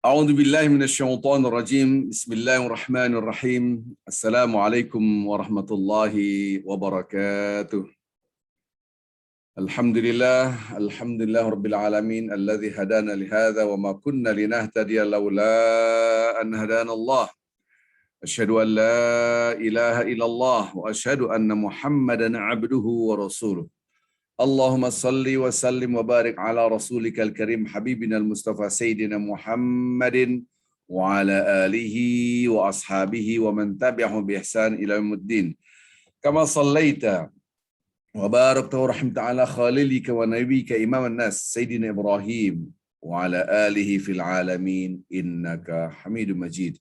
أعوذ بالله من الشيطان الرجيم. بسم الله الرحمن الرحيم. السلام عليكم ورحمة الله وبركاته. الحمد لله رب العالمين الذي هدانا لهذا وما كنا لنهتدي لولا أن هدانا الله. أشهد أن لا إله إلا الله وأشهد أن محمدا عبده ورسوله. اللهم صل وسلم وبارك على رسولك الكريم حبيبنا المصطفى سيدنا محمد وعلى آله وأصحابه ومن تبعهم بإحسان إلى يوم الدين. كما صليت وباركت ورحمت على خليلك ونبيك إمام الناس سيدنا إبراهيم وعلى آله في العالمين إنك حميد مجيد.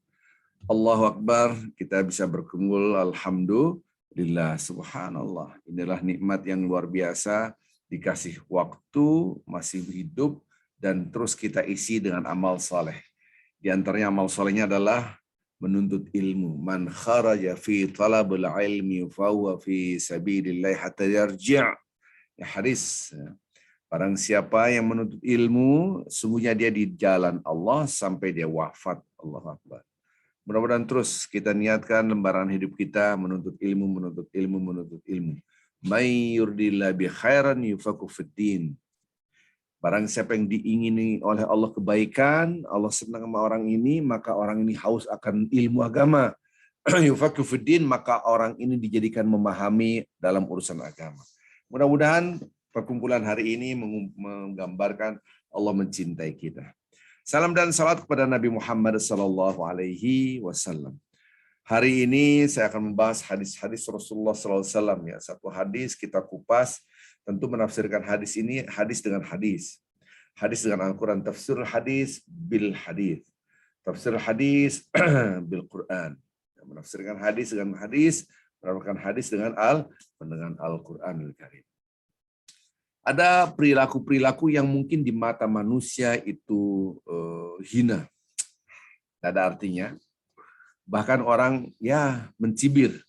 Allahu Akbar, kita bisa berkumpul, alhamdulillah, subhanallah. Inilah nikmat yang luar biasa, dikasih waktu, masih hidup, dan terus kita isi dengan amal saleh. Di antaranya amal salehnya adalah menuntut ilmu. Man kharaja fi talabul ilmi fahuwa fi sabilillah hatta yarji'. Ya, hadis. Barang siapa yang menuntut ilmu, sungguhnya dia di jalan Allah sampai dia wafat. Allahu Akbar. Mudah-mudahan terus kita niatkan lembaran hidup kita menuntut ilmu, menuntut ilmu, menuntut ilmu. May yurdillah bi khairan yufaqihu fiddin. Barang siapa yang diingini oleh Allah kebaikan, Allah senang sama orang ini, maka orang ini haus akan ilmu agama. Yufaqihu fiddin, maka orang ini dijadikan memahami dalam urusan agama. Mudah-mudahan perkumpulan hari ini menggambarkan Allah mencintai kita. Salam dan salat kepada Nabi Muhammad sallallahu alaihi wasallam. Hari ini saya akan membahas hadis-hadis Rasulullah sallallahu alaihi wasallam ya. Satu hadis kita kupas, tentu menafsirkan hadis ini hadis dengan hadis. Hadis dengan Al-Qur'an, tafsir hadis bil hadis. Tafsir hadis bil Qur'an. Menafsirkan hadis dengan hadis, menafsirkan hadis dengan Al-Qur'anul Karim. Ada perilaku-perilaku yang mungkin di mata manusia itu hina. Tidak ada artinya. Bahkan orang ya mencibir,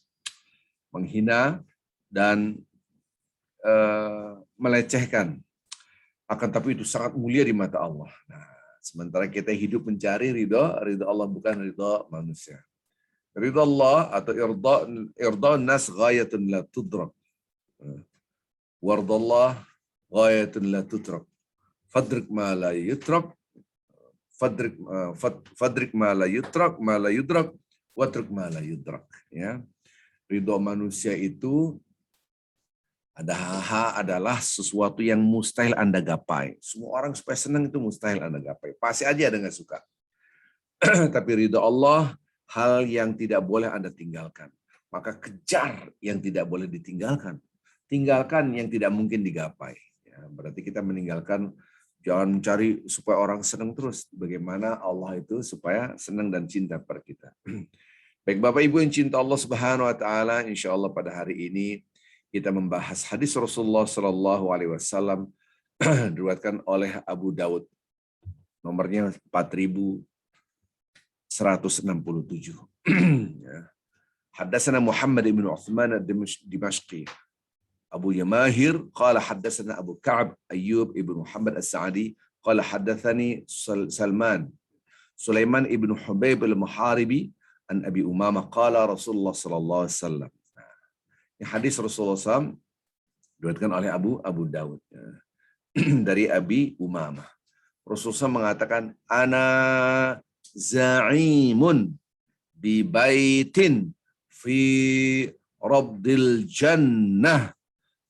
menghina, dan melecehkan. Akan tapi itu sangat mulia di mata Allah. Nah, sementara kita hidup mencari ridha Allah bukan ridha manusia. Ridha Allah atau irda nas ghayatun la tudrak. Wardallah ghayatun la tutrak. Fadrik ma la yutrak. Fadrik ma la yutrak, ma la yudrak, watruk ma la yudrak. Ya. Ridho manusia itu adalah sesuatu yang mustahil Anda gapai. Semua orang supaya senang itu mustahil Anda gapai. Pasti aja Anda nggak suka. Tapi ridho Allah hal yang tidak boleh Anda tinggalkan. Maka kejar yang tidak boleh ditinggalkan. Tinggalkan yang tidak mungkin digapai. Ya, berarti kita meninggalkan, jangan mencari supaya orang senang terus. Bagaimana Allah itu supaya senang dan cinta pada kita. Baik Bapak Ibu yang cinta Allah Subhanahu wa taala, insyaallah pada hari ini kita membahas hadis Rasulullah sallallahu alaihi wasallam diriwayatkan oleh Abu Daud. Nomornya 4167. Ya. Haddatsana Muhammad ibn Uthman ad-Dimashqi. Abu Yamahir qala haddatsana Abu Ka'ab Ayyub ibn Muhammad As-Sa'di qala haddatsani Sulaiman ibn Hubayb al-Muharibi an Abi Umamah qala Rasulullah sallallahu alaihi wasallam. Ini hadis Rasulullah SAW diriwayatkan oleh Abu Daud dari Abi Umamah. Rasulullah SAW mengatakan ana za'imun bi baitin fi rabdil jannah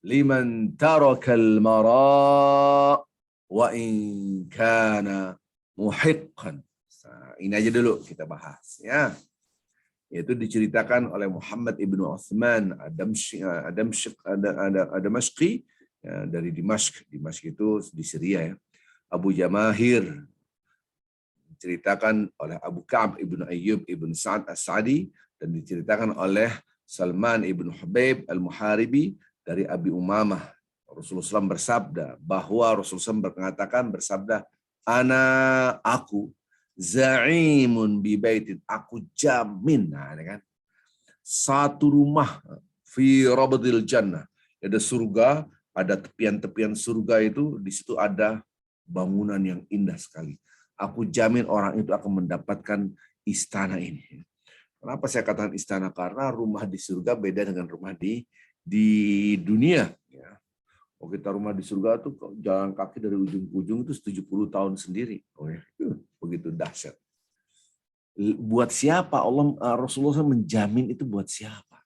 liman tarakal mara wa in kana muhiqqan. Ini aja dulu kita bahas ya. Yaitu diceritakan oleh Muhammad ibnu Uthman ad-Dimashqi dari Dimashq. Dimashq itu di Syria ya. Abu Jamahir diceritakan oleh Abu Ka'ab ibnu Ayyub ibnu Sa'ad As-Sa'di dan diceritakan oleh Salman ibnu Hubayb al-Muharibi dari Abi Umamah. Rasulullah SAW bersabda bahwa Rasulullah SAW bersabda, ana aku za'imun bi baitin, aku jamin, nah ini kan, satu rumah fi rabdil jannah, ada surga, ada tepian-tepian surga itu, di situ ada bangunan yang indah sekali. Aku jamin orang itu akan mendapatkan istana ini. Kenapa saya katakan istana? Karena rumah di surga beda dengan rumah di dunia. Ya. Oh, kita rumah di surga tuh jalan kaki dari ujung ke ujung itu 70 tahun sendiri. Oh, ya. Begitu dahsyat. Buat siapa Rasulullah menjamin itu buat siapa?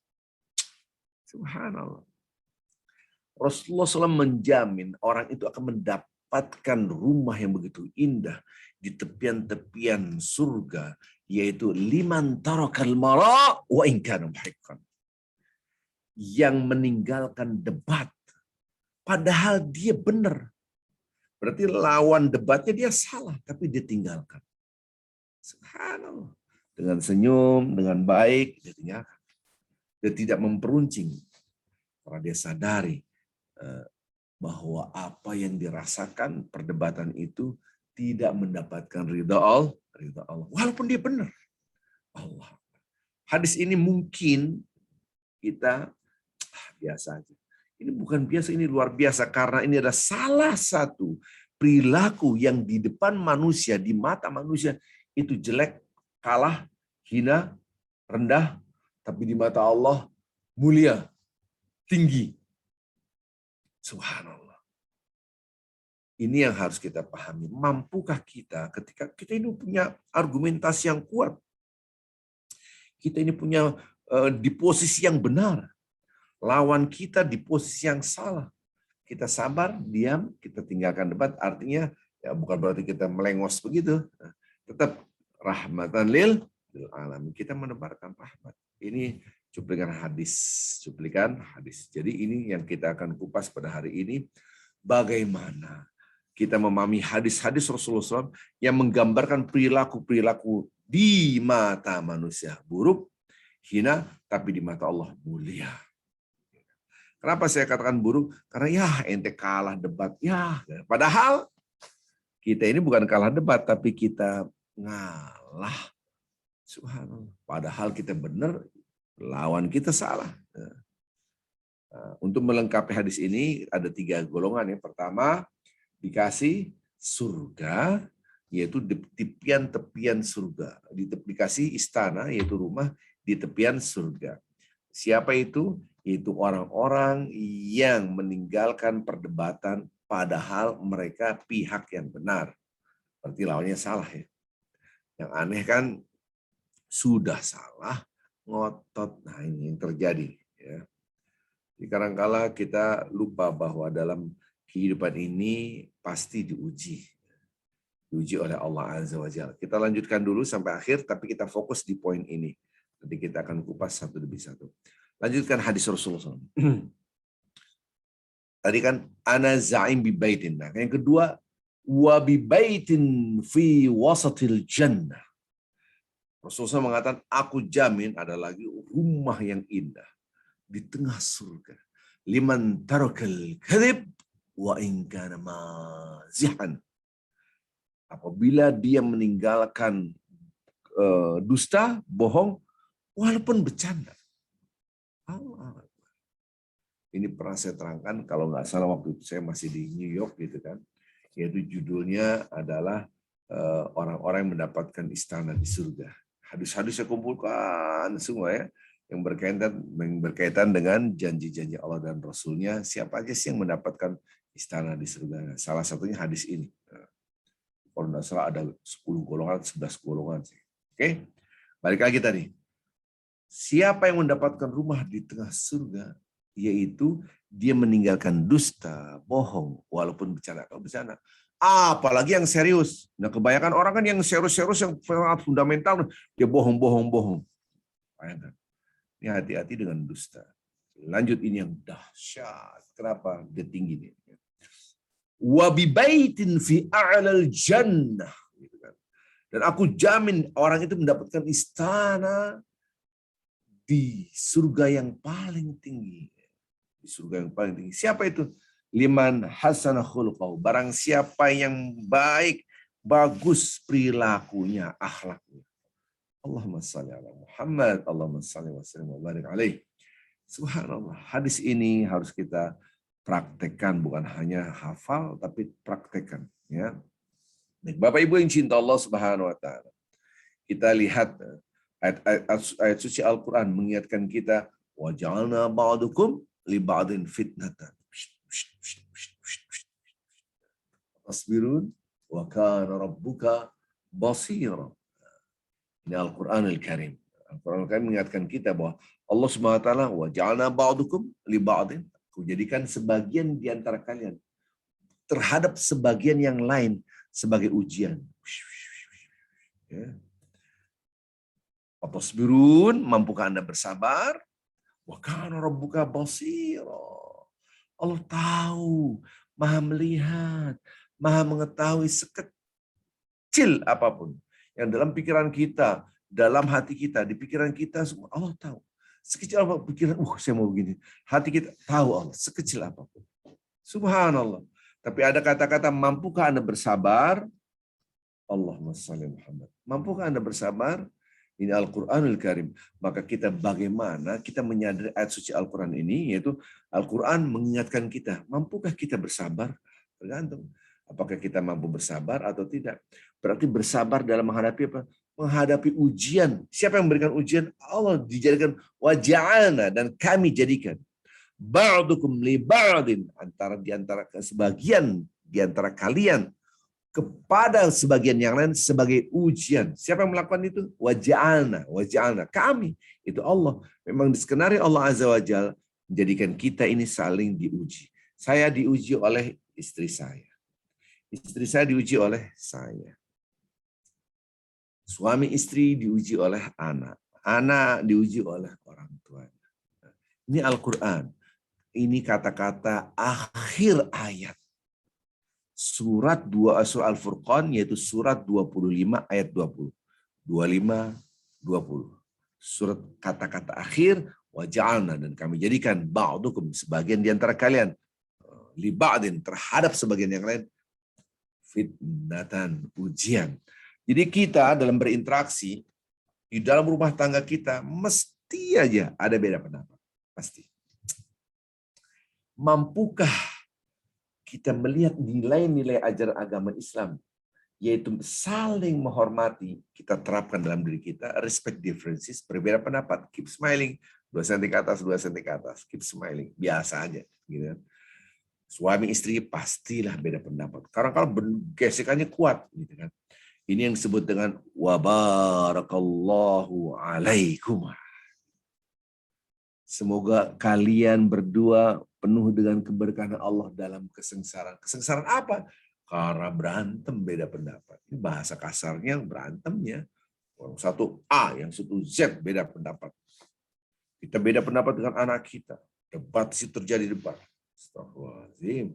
Subhanallah. Rasulullah SAW menjamin orang itu akan mendapatkan rumah yang begitu indah di tepian-tepian surga, yaitu liman tarakal mara wa in kana muhiqqan. Yang meninggalkan debat padahal dia benar. Berarti lawan debatnya dia salah tapi dia tinggalkan. Subhanallah. Dengan senyum, dengan baik dia tinggalkan. Dia tidak memperuncing karena dia sadari bahwa apa yang dirasakan perdebatan itu tidak mendapatkan ridha Allah. Walaupun dia benar. Allah. Hadis ini mungkin kita biasa aja. Ini bukan biasa, ini luar biasa karena ini adalah salah satu perilaku yang di depan manusia, di mata manusia itu jelek, kalah, hina, rendah, tapi di mata Allah mulia, tinggi. Subhanallah. Ini yang harus kita pahami. Mampukah kita ketika kita ini punya argumentasi yang kuat? Kita ini punya di posisi yang benar. Lawan kita di posisi yang salah. Kita sabar, diam, kita tinggalkan debat. Artinya ya bukan berarti kita melengos begitu. Tetap rahmatan lil alamin. Kita menebarkan rahmat. Ini cuplikan hadis. Jadi ini yang kita akan kupas pada hari ini. Bagaimana kita memahami hadis-hadis Rasulullah SAW yang menggambarkan perilaku-perilaku di mata manusia buruk, hina, tapi di mata Allah mulia. Kenapa saya katakan buruk? Karena ya ente kalah debat. Ya, padahal kita ini bukan kalah debat, tapi kita ngalah. Subhanallah. Padahal kita benar, lawan kita salah. Untuk melengkapi hadis ini ada 3 golongan. Yang pertama, dikasih surga, yaitu di tepian-tepian surga. Dikasih istana, yaitu rumah di tepian surga. Siapa itu? Yaitu orang-orang yang meninggalkan perdebatan padahal mereka pihak yang benar. Berarti lawannya salah ya. Yang aneh kan sudah salah, ngotot. Nah ini yang terjadi. Ya. Jadi kadang-kala kita lupa bahwa dalam kehidupan ini pasti diuji. Diuji oleh Allah Azza wa Jalla. Kita lanjutkan dulu sampai akhir, tapi kita fokus di poin ini. Nanti kita akan kupas satu demi satu. Lanjutkan hadis Rasulullah SAW. Tadi kan, ana za'im bi baitin. Nah, yang kedua, wa bi baitin fi wasatil jannah. Rasulullah SAW mengatakan, aku jamin ada lagi rumah yang indah di tengah surga. Liman tarakal kadhib wa in kana mazihan. Apabila dia meninggalkan dusta, bohong, walaupun bercanda. Allah. Ini pernah saya terangkan, kalau nggak salah waktu itu saya masih di New York gitu kan. Yaitu judulnya adalah orang-orang yang mendapatkan istana di surga. Hadis-hadis saya kumpulkan semua ya. Yang berkaitan dengan janji-janji Allah dan Rasulnya, siapa aja sih yang mendapatkan istana di surga. Salah satunya hadis ini. Kalau tidak salah ada 10 golongan, 11 golongan. Oke, balik lagi tadi. Siapa yang mendapatkan rumah di tengah surga, yaitu dia meninggalkan dusta, bohong, walaupun bercanda. Kalau bercanda, apalagi yang serius. Nah, kebanyakan orang kan yang serius-serius, yang fundamental, dia bohong. Ini hati-hati dengan dusta. Lanjut ini yang dahsyat. Kenapa? Dia tinggi nih. Wa bi baitin fi a'lal jannah. Dan aku jamin orang itu mendapatkan istana di surga yang paling tinggi. Di surga yang paling tinggi. Siapa itu? Liman hasana khuluqahu. Barang siapa yang baik, bagus perilakunya, akhlaknya. Allahumma salli ala Muhammad, Allahumma salli wa sallim wa barik alaih. Subhanallah, hadis ini harus kita praktekkan, bukan hanya hafal, tapi praktekkan. Ya. Bapak Ibu yang cinta Allah Subhanahu wa taala. Kita lihat ayat suci Al-Qur'an mengingatkan kita wa ja'alna ba'dukum li ba'din fitnatan. Tasbirun wa kana rabbuka basira. Ini Al-Qur'anul Karim. Al-Qur'anul Karim mengingatkan kita bahwa Allah Subhanahu wa taala wa ja'alna ba'dukum li ba'din. Aku jadikan sebagian di antara kalian terhadap sebagian yang lain sebagai ujian. Ya. Atasbirun, mampukah Anda bersabar? Wa kana rabbuka basira. Allah tahu, Maha melihat, Maha mengetahui sekecil apapun yang dalam pikiran kita, dalam hati kita, di pikiran kita semua Allah tahu. Sekecil apa pikiran, saya mau begini. Hati kita tahu Allah, sekecil apapun. Subhanallah. Tapi ada kata-kata, mampukah Anda bersabar? Allahumma shalli Muhammad. Mampukah Anda bersabar? Ini Al-Quranul Karim. Maka kita bagaimana kita menyadari ayat suci Al-Quran ini, yaitu Al-Quran mengingatkan kita, mampukah kita bersabar? Tergantung. Apakah kita mampu bersabar atau tidak. Berarti bersabar dalam menghadapi apa? Menghadapi ujian. Siapa yang memberikan ujian? Allah dijadikan waja'alna, dan kami jadikan. Ba'dukum li ba'din, di antara sebagian di antara kalian kepada sebagian yang lain sebagai ujian. Siapa yang melakukan itu? Waja'alna, kami. Itu Allah. Memang diskenari Allah Azza wa Jalla menjadikan kita ini saling diuji. Saya diuji oleh istri saya. Istri saya diuji oleh saya. Suami istri diuji oleh anak. Anak diuji oleh orang tuanya. Ini Al-Quran. Ini kata-kata akhir ayat. Surat Al-Furqan, yaitu surat 25 ayat 20. 25, 20. Surat kata-kata akhir, waja'alna, dan kami jadikan ba'dukum, sebagian di antara kalian, li ba'din, terhadap sebagian yang lain, fitnatan, ujian. Jadi kita dalam berinteraksi, di dalam rumah tangga kita, mesti aja ada beda pendapat. Pasti. Mampukah kita melihat nilai-nilai ajaran agama Islam, yaitu saling menghormati, kita terapkan dalam diri kita, respect differences, berbeda pendapat, keep smiling, 2 cm ke atas, 2 cm ke atas, keep smiling, biasa aja. Gitu. Suami istri pastilah beda pendapat. Kadang-kadang gesekannya kuat. Gitu kan. Ini yang disebut dengan wabarakallahu alaikum. Semoga kalian berdua penuh dengan keberkahan Allah dalam kesengsaraan. Kesengsaraan apa? Karena berantem beda pendapat. Ini bahasa kasarnya berantemnya. Yang satu A, yang satu Z beda pendapat. Kita beda pendapat dengan anak kita. Debat sih terjadi debat. Astagfirullahaladzim.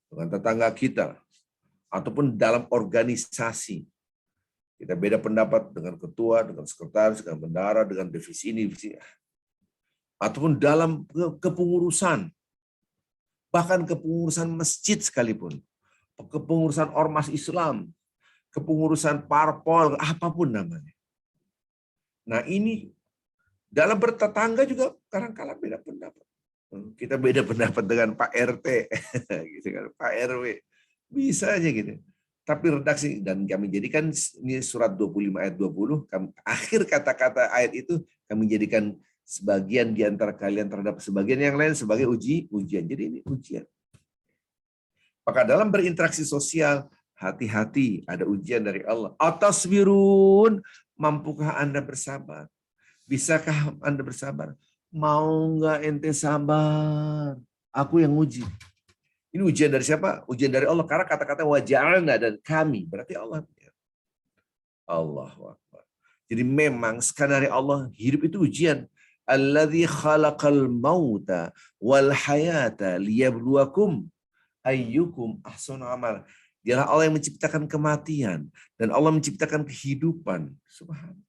Dengan tetangga kita. Ataupun dalam organisasi. Kita beda pendapat dengan ketua, dengan sekretaris, dengan bendahara, dengan divisi ini, divisi ini. Ataupun dalam kepengurusan, bahkan kepengurusan masjid sekalipun, kepengurusan ormas Islam, kepengurusan parpol, apapun namanya. Nah ini dalam bertetangga juga kadang-kadang beda pendapat. Kita beda pendapat dengan Pak RT, gitu kan, Pak RW, bisa aja gitu. Tapi redaksi, dan kami jadikan ini surat 25 ayat 20, akhir kata-kata ayat itu kami jadikan sebagian di antara kalian terhadap sebagian yang lain sebagai ujian. Jadi ini ujian. Maka dalam berinteraksi sosial, hati-hati, ada ujian dari Allah. Atasbirun, mampukah Anda bersabar? Bisakah Anda bersabar? Mau nggak ente sabar? Aku yang uji. Ini ujian dari siapa? Ujian dari Allah. Karena kata-kata waja'alna dan kami. Berarti Allah. Allahu Akbar. Jadi memang skenario Allah, hidup itu ujian. Alladzi khalaqal mauta wal hayata liyabluwakum ayyukum ahsanu amal. Dialah Allah yang menciptakan kematian dan Allah menciptakan kehidupan. Subhanallah.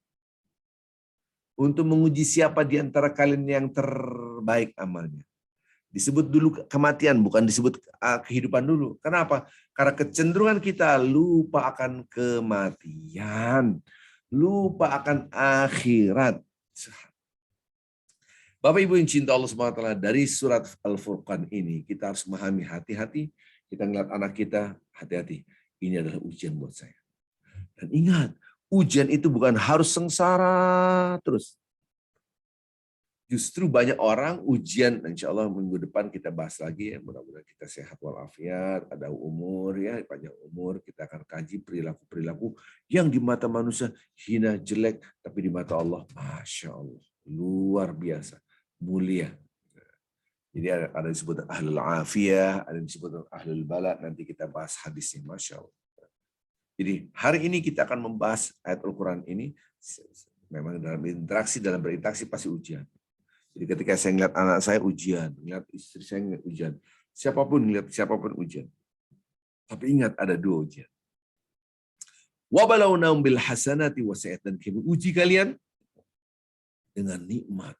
Untuk menguji siapa di antara kalian yang terbaik amalnya. Disebut dulu kematian, bukan disebut kehidupan dulu. Kenapa? Karena kecenderungan kita lupa akan kematian, lupa akan akhirat. Bapak Ibu yang cinta Allah SWT, dari surat Al-Furqan ini kita harus memahami hati-hati. Kita ngeliat anak kita, hati-hati. ini adalah ujian buat saya. Dan ingat, ujian itu bukan harus sengsara terus. Justru banyak orang ujian, insya Allah minggu depan kita bahas lagi ya, mudah-mudahan kita sehat walafiat, ada umur ya, panjang umur, kita akan kaji perilaku-perilaku yang di mata manusia hina, jelek, tapi di mata Allah, Masya Allah, luar biasa, mulia. Jadi ada disebut ahlul afiyah, ada disebut ahlul bala, nanti kita bahas hadisnya, Masya Allah. Jadi hari ini kita akan membahas ayat Al-Quran ini, memang dalam berinteraksi pasti ujian. Jadi ketika saya ngeliat anak saya ujian, ngeliat istri saya ngeliat ujian, siapapun ujian. Tapi ingat ada 2 ujian. Wabalawnahum bil hasanati wasayyi'ati, dan kami uji kalian dengan nikmat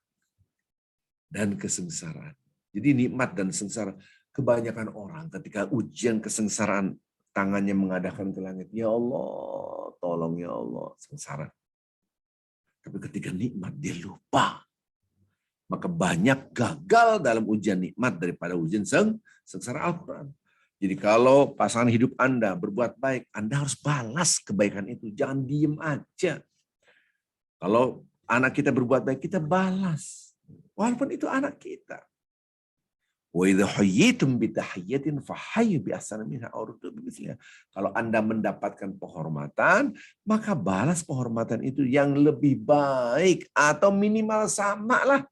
dan kesengsaraan. Jadi nikmat dan sengsara, kebanyakan orang ketika ujian kesengsaraan tangannya mengadahkan ke langit, ya Allah, tolong ya Allah, sengsara. Tapi ketika nikmat dia lupa. Maka banyak gagal dalam ujian nikmat daripada ujian sengsara. Al-Quran. Jadi kalau pasangan hidup Anda berbuat baik, Anda harus balas kebaikan itu. Jangan diem aja. Kalau anak kita berbuat baik, kita balas. Walaupun itu anak kita. Wa idza hayyitum bi tahiyyatin fahayyu bi ahsana minha aw ruddu bimithliha. Kalau Anda mendapatkan penghormatan, maka balas penghormatan itu yang lebih baik atau minimal sama lah.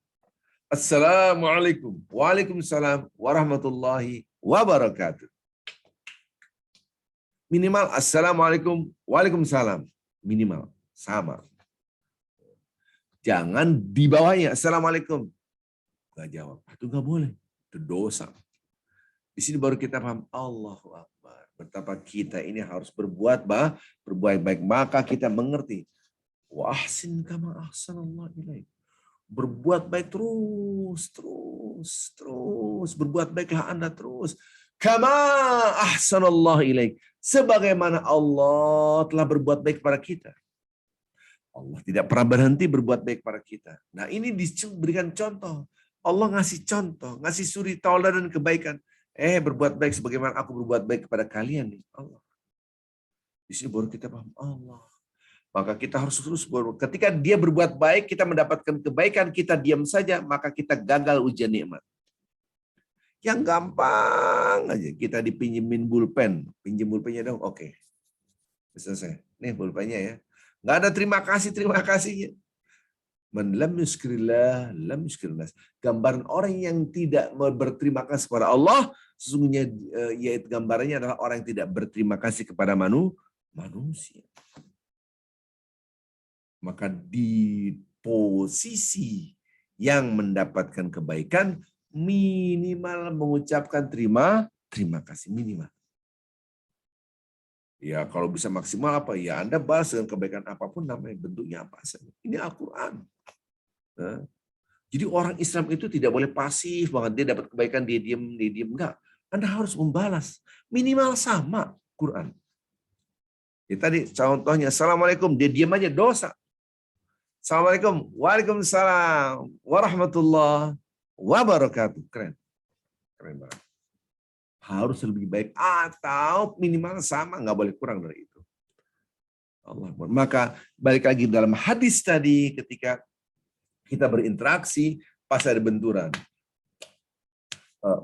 Assalamualaikum. Waalaikumsalam warahmatullahi wabarakatuh. Minimal assalamualaikum, waalaikumsalam. Minimal sama. Jangan di bawahnya assalamualaikum. Gak jawab. Itu gak boleh. Itu dosa. Di sini baru kita paham Allahu Akbar. Betapa kita ini harus berbuat baik. Maka kita mengerti. Wa ahsin kama ahsanallahu ilaik. Berbuat baik terus. Berbuat baiklah Anda terus. Kama ahsanallahu ilaik. Sebagaimana Allah telah berbuat baik kepada kita. Allah tidak pernah berhenti berbuat baik kepada kita. Nah ini diberikan contoh. Allah ngasih contoh, ngasih suri tauladan kebaikan. Berbuat baik sebagaimana aku berbuat baik kepada kalian. Allah. Di sini baru kita paham Allah. Maka kita harus terus berbuat. Ketika dia berbuat baik, kita mendapatkan kebaikan, kita diam saja, maka kita gagal ujian nikmat. Yang gampang aja, kita dipinjemin pulpen. Pinjem pulpennya dong, oke. Selesai. Nih pulpennya ya. Nggak ada terima kasihnya. Man lam yuskrillah, lam yuskrilnas. Gambaran orang yang tidak berterima kasih kepada Allah, sesungguhnya yaitu gambarannya adalah orang yang tidak berterima kasih kepada manusia. Maka di posisi yang mendapatkan kebaikan, minimal mengucapkan terima kasih, minimal. Ya kalau bisa maksimal apa? Ya Anda balas dengan kebaikan apapun, namanya bentuknya apa saja. Ini Al-Quran. Nah, jadi orang Islam itu tidak boleh pasif banget. Dia dapat kebaikan, dia diam. Enggak. Anda harus membalas. Minimal sama Quran. Ya, tadi contohnya, Assalamualaikum, dia diam aja, dosa. Assalamualaikum, waalaikumsalam, warahmatullahi wabarakatuh. Keren banget. Harus lebih baik atau minimal sama, nggak boleh kurang dari itu. Allah. Maka balik lagi dalam hadis tadi, ketika kita berinteraksi, pas ada benturan.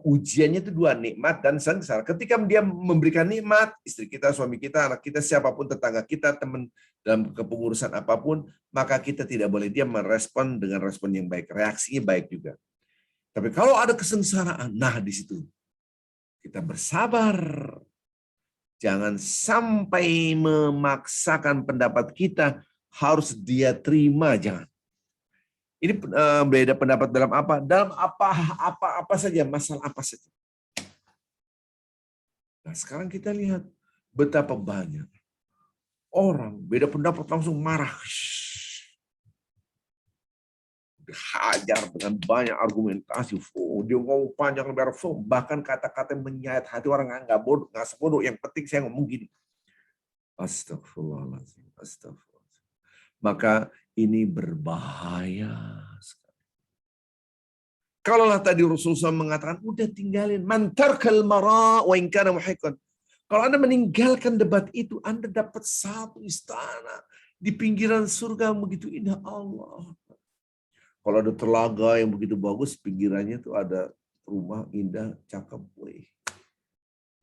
Ujiannya itu 2, nikmat dan sengsara. Ketika dia memberikan nikmat, istri kita, suami kita, anak kita, siapapun, tetangga kita, teman dalam kepengurusan apapun, maka kita tidak boleh dia merespon dengan respon yang baik. Reaksinya baik juga. Tapi kalau ada kesengsaraan, nah di situ kita bersabar. Jangan sampai memaksakan pendapat kita harus dia terima, jangan. Ini beda pendapat dalam apa? Dalam apa saja, masalah apa saja. Nah, sekarang kita lihat betapa banyak orang beda pendapat langsung marah. Hajar dengan banyak argumentasi. Dia ngomong panjang lebar, bahkan kata-kata menyayat hati orang. Nggak bodoh, nggak sebodoh. Yang penting saya ngomong gini. Astagfirullahaladzim. Maka ini berbahaya sekali. Kalaulah tadi Rasulullah mengatakan, udah tinggalin. Man tarkal mara wa in kana muhiqqan. Kalau Anda meninggalkan debat itu, Anda dapat satu istana di pinggiran surga begitu indah Allah. Kalau ada telaga yang begitu bagus, pinggirannya itu ada rumah indah, cakep.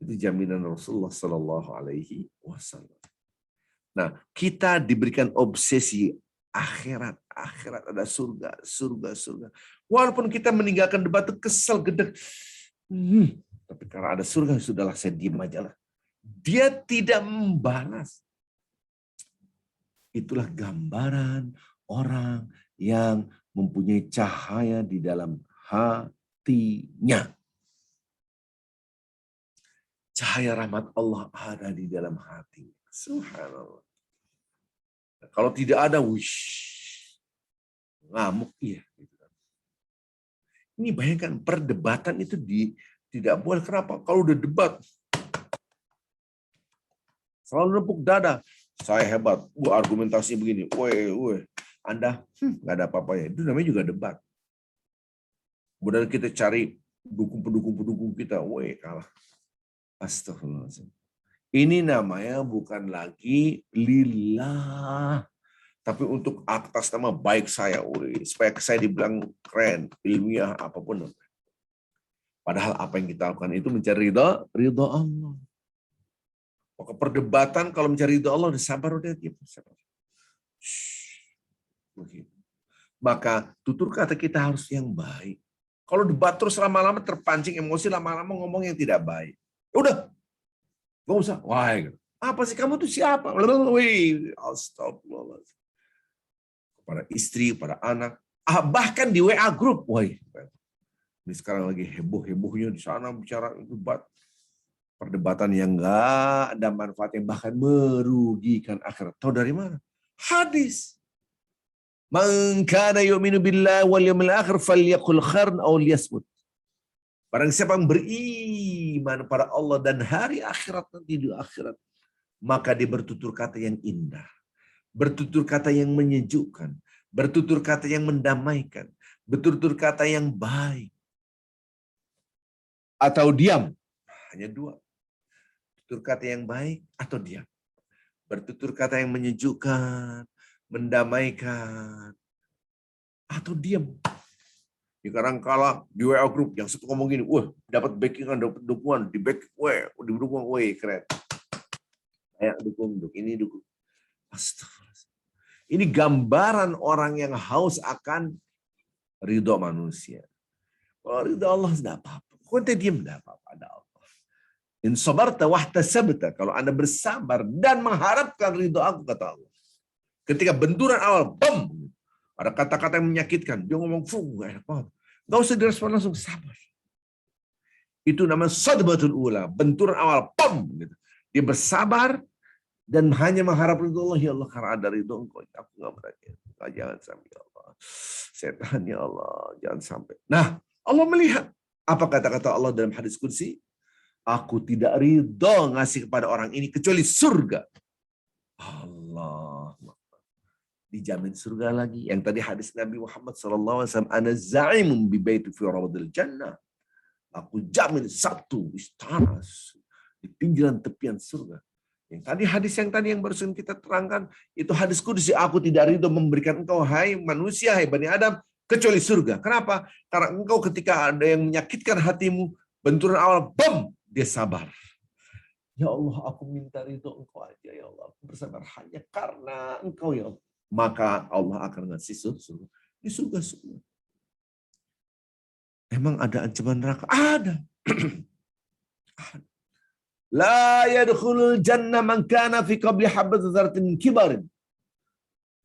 Itu jaminan Rasulullah Sallallahu Alaihi Wasallam. Nah, kita diberikan obsesi akhirat, ada surga, surga. Walaupun kita meninggalkan debat itu kesel, gedek. Tapi karena ada surga, sudahlah saya diam aja lah. Dia tidak membalas. Itulah gambaran orang yang mempunyai cahaya di dalam hatinya. Cahaya rahmat Allah ada di dalam hati. Subhanallah. Kalau tidak ada, ngamuk iya. Ini bayangkan perdebatan itu tidak boleh. Kenapa? Kalau udah debat, selalu nepuk dada. Saya hebat. Argumentasi begini. Anda nggak ada apa-apanya. Itu namanya juga debat. Kemudian kita cari pendukung kita. Kalah. Astagfirullahaladzim. Ini namanya bukan lagi lillah. Tapi untuk atas nama baik saya. Supaya saya dibilang keren, ilmiah, apapun. Padahal apa yang kita lakukan itu mencari ridha Allah. Maka perdebatan kalau mencari ridha Allah, udah sabar, udah gitu. Maka tutur kata kita harus yang baik. Kalau debat terus lama-lama terpancing emosi, lama-lama ngomong yang tidak baik. Udah, gak usah. Apa sih kamu tuh siapa? Astagfirullah. Pada istri, pada anak, bahkan di WA group. Ini sekarang lagi heboh-hebohnya di sana bicara debat. Perdebatan yang enggak ada manfaatnya, bahkan merugikan akhirat. Tahu dari mana? Hadis. Man kana yu'minu billahi wal yawmil akhir falyaqul khairan aw liyasmut. Barang siapa yang beriman pada Allah dan hari akhirat, nanti di akhirat, maka dia bertutur kata yang indah, bertutur kata yang menyejukkan, bertutur kata yang mendamaikan, bertutur kata yang baik, atau diam. Hanya dua. Tutur kata yang baik atau diam. Bertutur kata yang menyejukkan, mendamaikan, atau diam. Sekarang kala di WA group yang satu ngomong gini, dapat backingan, dapat dukungan, didukung, keren. Kayak dukung, ini dukung. Astagfirullah. Ini gambaran orang yang haus akan ridho manusia. Kalau ridho Allah tidak apa-apa. Kau diam tidak apa-apa, ada Allah. In sabarta wahtasabta, kalau Anda bersabar dan mengharapkan ridho aku, kata Allah. Ketika benturan awal, bom, ada kata-kata yang menyakitkan, dia ngomong, gak enak banget. Gak usah direspon langsung, sabar. Itu namanya sadbatul ula, benturan awal, bom. Dia bersabar dan hanya mengharap ridho Allah. Ya Allah, karena ada ridho engkau, aku gak berani. Jangan sampai, ya Allah. Setan, ya Allah, jangan sampai. Nah, Allah melihat. Apa kata-kata Allah dalam hadis qudsi? Aku tidak ridho ngasih kepada orang ini kecuali surga. Allah. Dijamin surga lagi. Yang tadi hadis Nabi Muhammad SAW. Ana za'imun bi baiti fi rawadil jannah. Aku jamin satu istana di pinggiran tepian surga. Yang tadi yang barusan kita terangkan. Itu hadis qudsi. Aku tidak ridho memberikan engkau, hai manusia, hai Bani Adam, kecuali surga. Kenapa? Karena engkau ketika ada yang menyakitkan hatimu, benturan awal, bom, dia sabar. Ya Allah, aku minta ridho engkau aja, ya Allah. Aku bersabar hanya karena engkau, ya Allah. Maka Allah akan ngasih surga. Di surga semua. Emang ada ancaman neraka? Ada. La yadkhulul jannah man kana fi qabli habat dzarratin min kibarin.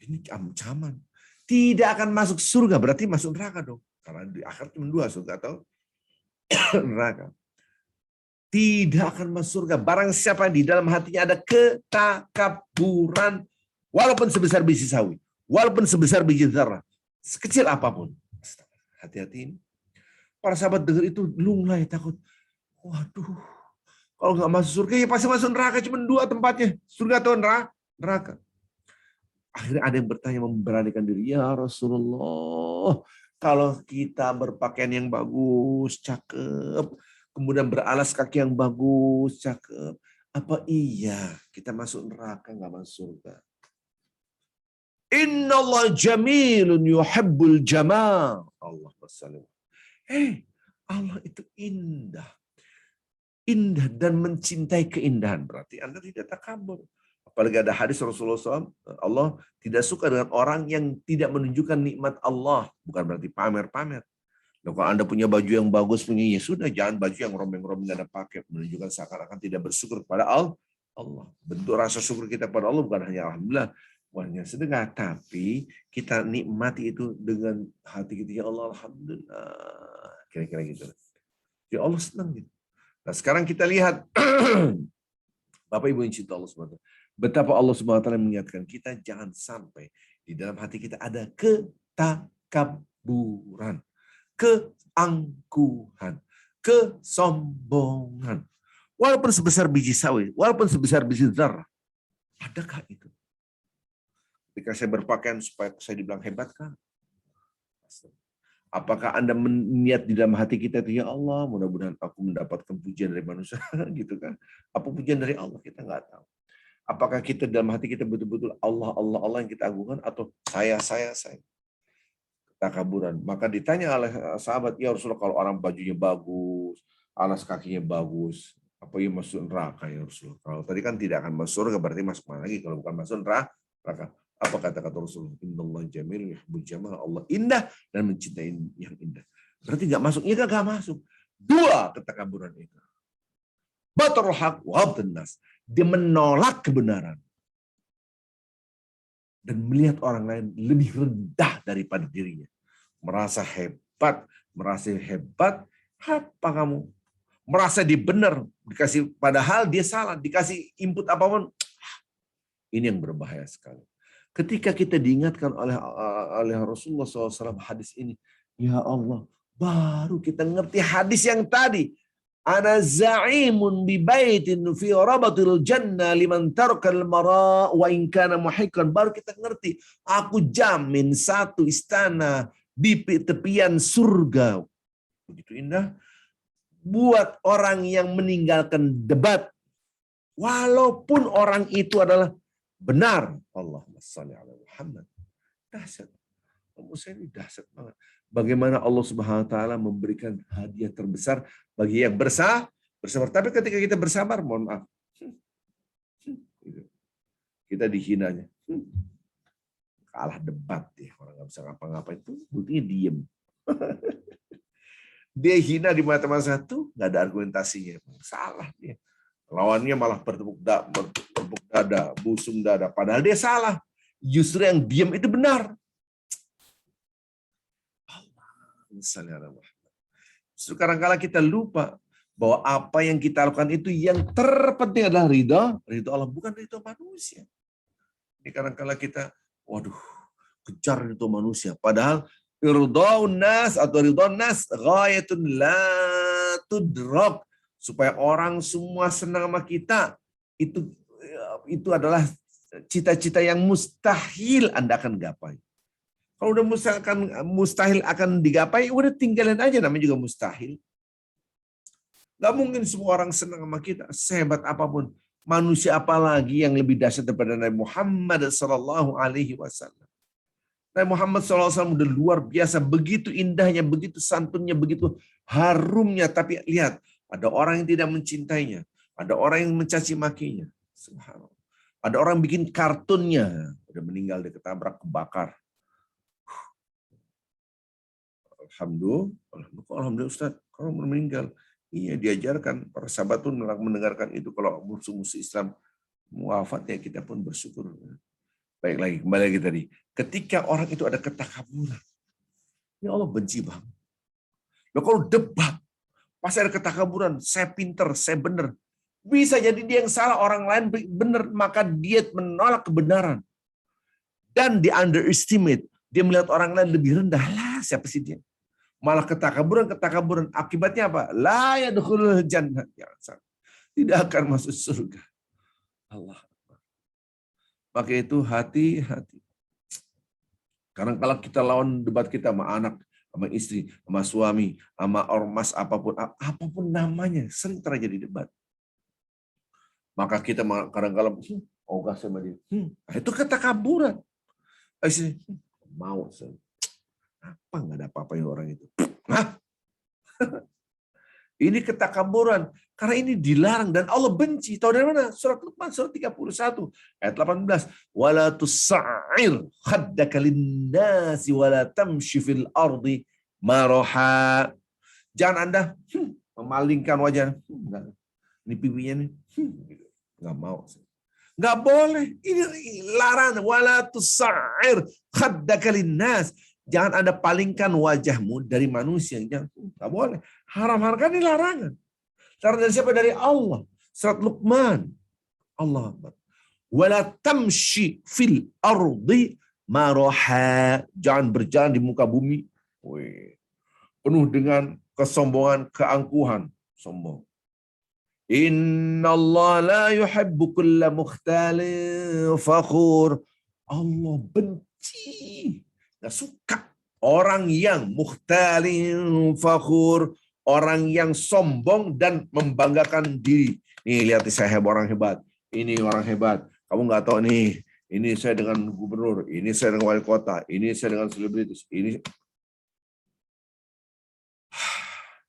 Ini ancaman. Tidak akan masuk surga, berarti masuk neraka dong. Karena di akhir cuma dua, surga atau neraka. Tidak akan masuk surga. Barang siapa di dalam hatinya ada ketakaburan, walaupun sebesar biji sawi, walaupun sebesar biji zarah, sekecil apapun. Hati-hati ini. Para sahabat dengar itu lunglai, takut. Waduh, kalau nggak masuk surga, ya pasti masuk neraka. Cuma dua tempatnya, surga atau neraka. Akhirnya ada yang bertanya, memberanikan diri. Ya Rasulullah, kalau kita berpakaian yang bagus, cakep, kemudian beralas kaki yang bagus, cakep, Apa iya kita masuk neraka nggak masuk surga? Innallaha jamilun yuhibbul jamal. Allah wassalam. Allah itu indah. Indah dan mencintai keindahan. Berarti Anda tidak takabur. Apalagi ada hadis Rasulullah SAW, Allah tidak suka dengan orang yang tidak menunjukkan nikmat Allah. Bukan berarti pamer-pamer. Nah, kalau Anda punya baju yang bagus, punya ya sudah, jangan baju yang rombeng-rombeng Anda pakai. Menunjukkan seakan-akan tidak bersyukur kepada Allah. Bentuk rasa syukur kita pada Allah bukan hanya Alhamdulillah, bukan hanya sedekah, tapi kita nikmati itu dengan hati kita. Ya Allah, Alhamdulillah. Kira-kira gitu. Ya Allah senang gitu. Nah sekarang kita lihat, Bapak Ibu yang cinta Allah SWT. Betapa Allah SWT mengingatkan kita jangan sampai di dalam hati kita ada ketakaburan, keangkuhan, kesombongan. Walaupun sebesar biji sawi, walaupun sebesar biji zarah. Adakah itu? Ketika saya berpakaian supaya saya dibilang hebat kan? Apakah Anda meniat di dalam hati kita itu, ya Allah, mudah-mudahan aku mendapatkan pujian dari manusia, gitu kan? Apa pujian dari Allah? Kita nggak tahu. Apakah kita dalam hati kita betul-betul Allah, Allah, Allah yang kita agungkan, atau saya. Ketakaburan. Maka ditanya oleh sahabat, ya Rasulullah, kalau orang bajunya bagus, alas kakinya bagus, apa yang masuk neraka ya Rasulullah? Kalau tadi kan tidak akan masuk surga, berarti masuk mana lagi kalau bukan masuk neraka? Apa kata-kata Rasulullah? Innallaha jamil yuhibbul jamal. Allah indah dan mencintai yang indah. Berarti nggak masuk? Iya nggak masuk. Dua ketakaburan itu. Batarul haq wa ghamtun nas. Dia menolak kebenaran dan melihat orang lain lebih rendah daripada dirinya. Merasa hebat. Apa kamu? Merasa dia benar, dikasih padahal dia salah, dikasih input apapun. Ini yang berbahaya sekali. Ketika kita diingatkan oleh Rasulullah SAW hadis ini, ya Allah, baru kita ngerti hadis yang tadi. Ana za'imun bi baitin fi rabatil jannah liman tarkal mara wa in kana muhiqqan. Baru kita ngerti, aku jamin satu istana di tepian surga. Begitu indah. Buat orang yang meninggalkan debat. Walaupun orang itu adalah benar. Allahumma shalli ala Muhammad. Dahsyat. Ini dahsyat banget. Bagaimana Allah Subhanahu wa taala memberikan hadiah terbesar bagi yang bersabar. Tapi ketika kita bersabar, mohon maaf. Kita dihinanya. Kalah debat ya. Orang nggak bisa ngapa-ngapain itu, buktinya diem. Dia hina di mata-mata satu, nggak ada argumentasinya. Salah dia. Lawannya malah bertepuk dada, busung dada. Padahal dia salah. Justru yang diam itu benar. Justru kadang-kala kita lupa bahwa apa yang kita lakukan itu yang terpenting adalah ridho Allah, bukan ridho manusia. Ini kadang-kala kita, waduh, kejar ridho manusia. Padahal ridho nas ghayatun la tudrak. Supaya orang semua senang sama kita, itu adalah cita-cita yang mustahil Anda akan gapai. Kalau udah mustahil akan digapai, udah tinggalin aja, namanya juga mustahil. Gak mungkin semua orang senang sama kita, sehebat apapun. Manusia apalagi yang lebih dahsyat daripada Nabi Muhammad SAW. Nabi Muhammad SAW udah luar biasa, begitu indahnya, begitu santunnya, begitu harumnya. Tapi lihat, ada orang yang tidak mencintainya. Ada orang yang mencaci makinya. Subhanallah. Ada orang bikin kartunnya. Udah meninggal, dia ketabrak, kebakar. Alhamdulillah Ustaz, kalau meninggal. Iya, diajarkan. Para sahabat pun mendengarkan itu. Kalau musuh-musuh Islam wafat, ya kita pun bersyukur. Baik lagi, kembali lagi tadi. Ketika orang itu ada ketakaburan. Ya Allah benci banget. Loh kalau debat, pas ada ketakaburan, saya pinter, saya benar. Bisa jadi dia yang salah, orang lain benar, maka dia menolak kebenaran. Dan di underestimate, dia melihat orang lain lebih rendah. Lah, siapa sih dia? Malah ketakaburan. Akibatnya apa? La yadkhulul jannah. Tidak akan masuk surga. Allah. Maka itu hati-hati. Karena kalau kita lawan debat kita sama anak, sama istri, sama suami, sama ormas apapun namanya, sering terjadi debat. Maka kita kadang-kadang ogah sama dia. Itu ketakaburan. Mau saya. Apa nggak ada apa-apanya orang itu? Hah? Ini ketakaburan. Karena ini dilarang dan Allah benci. Tahu dari mana? Surat Luqman surat 31 ayat 18. Wala tusa'ir khaddaka lin-nasi wala tamshi fil ardi maraha. Jangan Anda memalingkan wajah. Ini pipinya nih. Nggak mau. Nggak boleh. Ini larangan. Wala tusa'ir khaddaka lin-nas. Jangan Anda palingkan wajahmu dari manusia. Jangan. Nggak boleh. Haram-haram kan ini larangan. Larangan dari siapa? Dari Allah. Surat Luqman. Allah Akbar. Wala tamshi fil ardi maraha. Jangan berjalan di muka bumi. Penuh dengan kesombongan, keangkuhan. Sombong. Inna Allah la yuhibbu kulla mukhtalin fakhur. Allah benci. Nggak suka orang yang mukhtalin fakhur. Orang yang sombong dan membanggakan diri. Nih lihat saya orang hebat. Ini orang hebat. Kamu nggak tahu nih. Ini saya dengan gubernur. Ini saya dengan wali kota. Ini saya dengan selebritis. Ini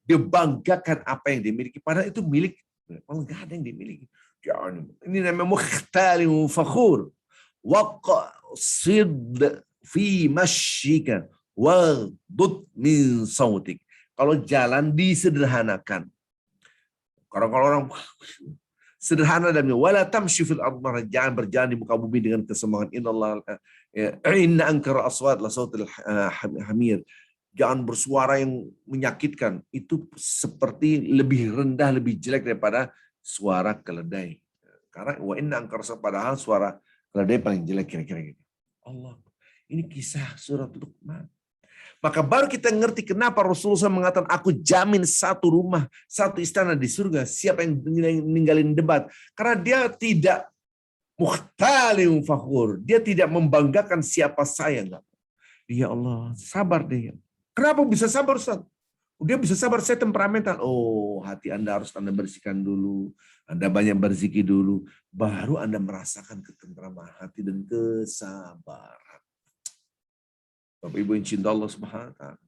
dia banggakan apa yang dimiliki. Padahal itu milik. Kalau nggak ada yang dimiliki. Ini namanya mukhtalin fakhur. Waqsid fi masyika waghdud min sautik. Kalau jalan disederhanakan. Kalau orang sederhana dan wala tamshi fil ardh, jangan berjalan di muka bumi dengan kesombongan. Inna ankara aswat la sautil hamir. Jangan bersuara yang menyakitkan. Itu seperti lebih rendah, lebih jelek daripada suara keledai. Karena wa inna ankara aswat, padahal suara keledai paling jelek kira-kira gitu. Allah. Ini kisah surat Luqman. Maka baru kita ngerti kenapa Rasulullah SAW mengatakan, aku jamin satu rumah, satu istana di surga. Siapa yang ninggalin debat? Karena dia tidak mukhtalin fakhur. Dia tidak membanggakan siapa saya. Ya Allah, sabar dia. Kenapa bisa sabar, Ustaz? Dia bisa sabar, saya temperamental. Oh, hati Anda harus Anda bersihkan dulu. Anda banyak berzikir dulu. Baru Anda merasakan ketentraman hati dan kesabaran. Bapak Ibu yang cinta Allah Subhanahu wa taala.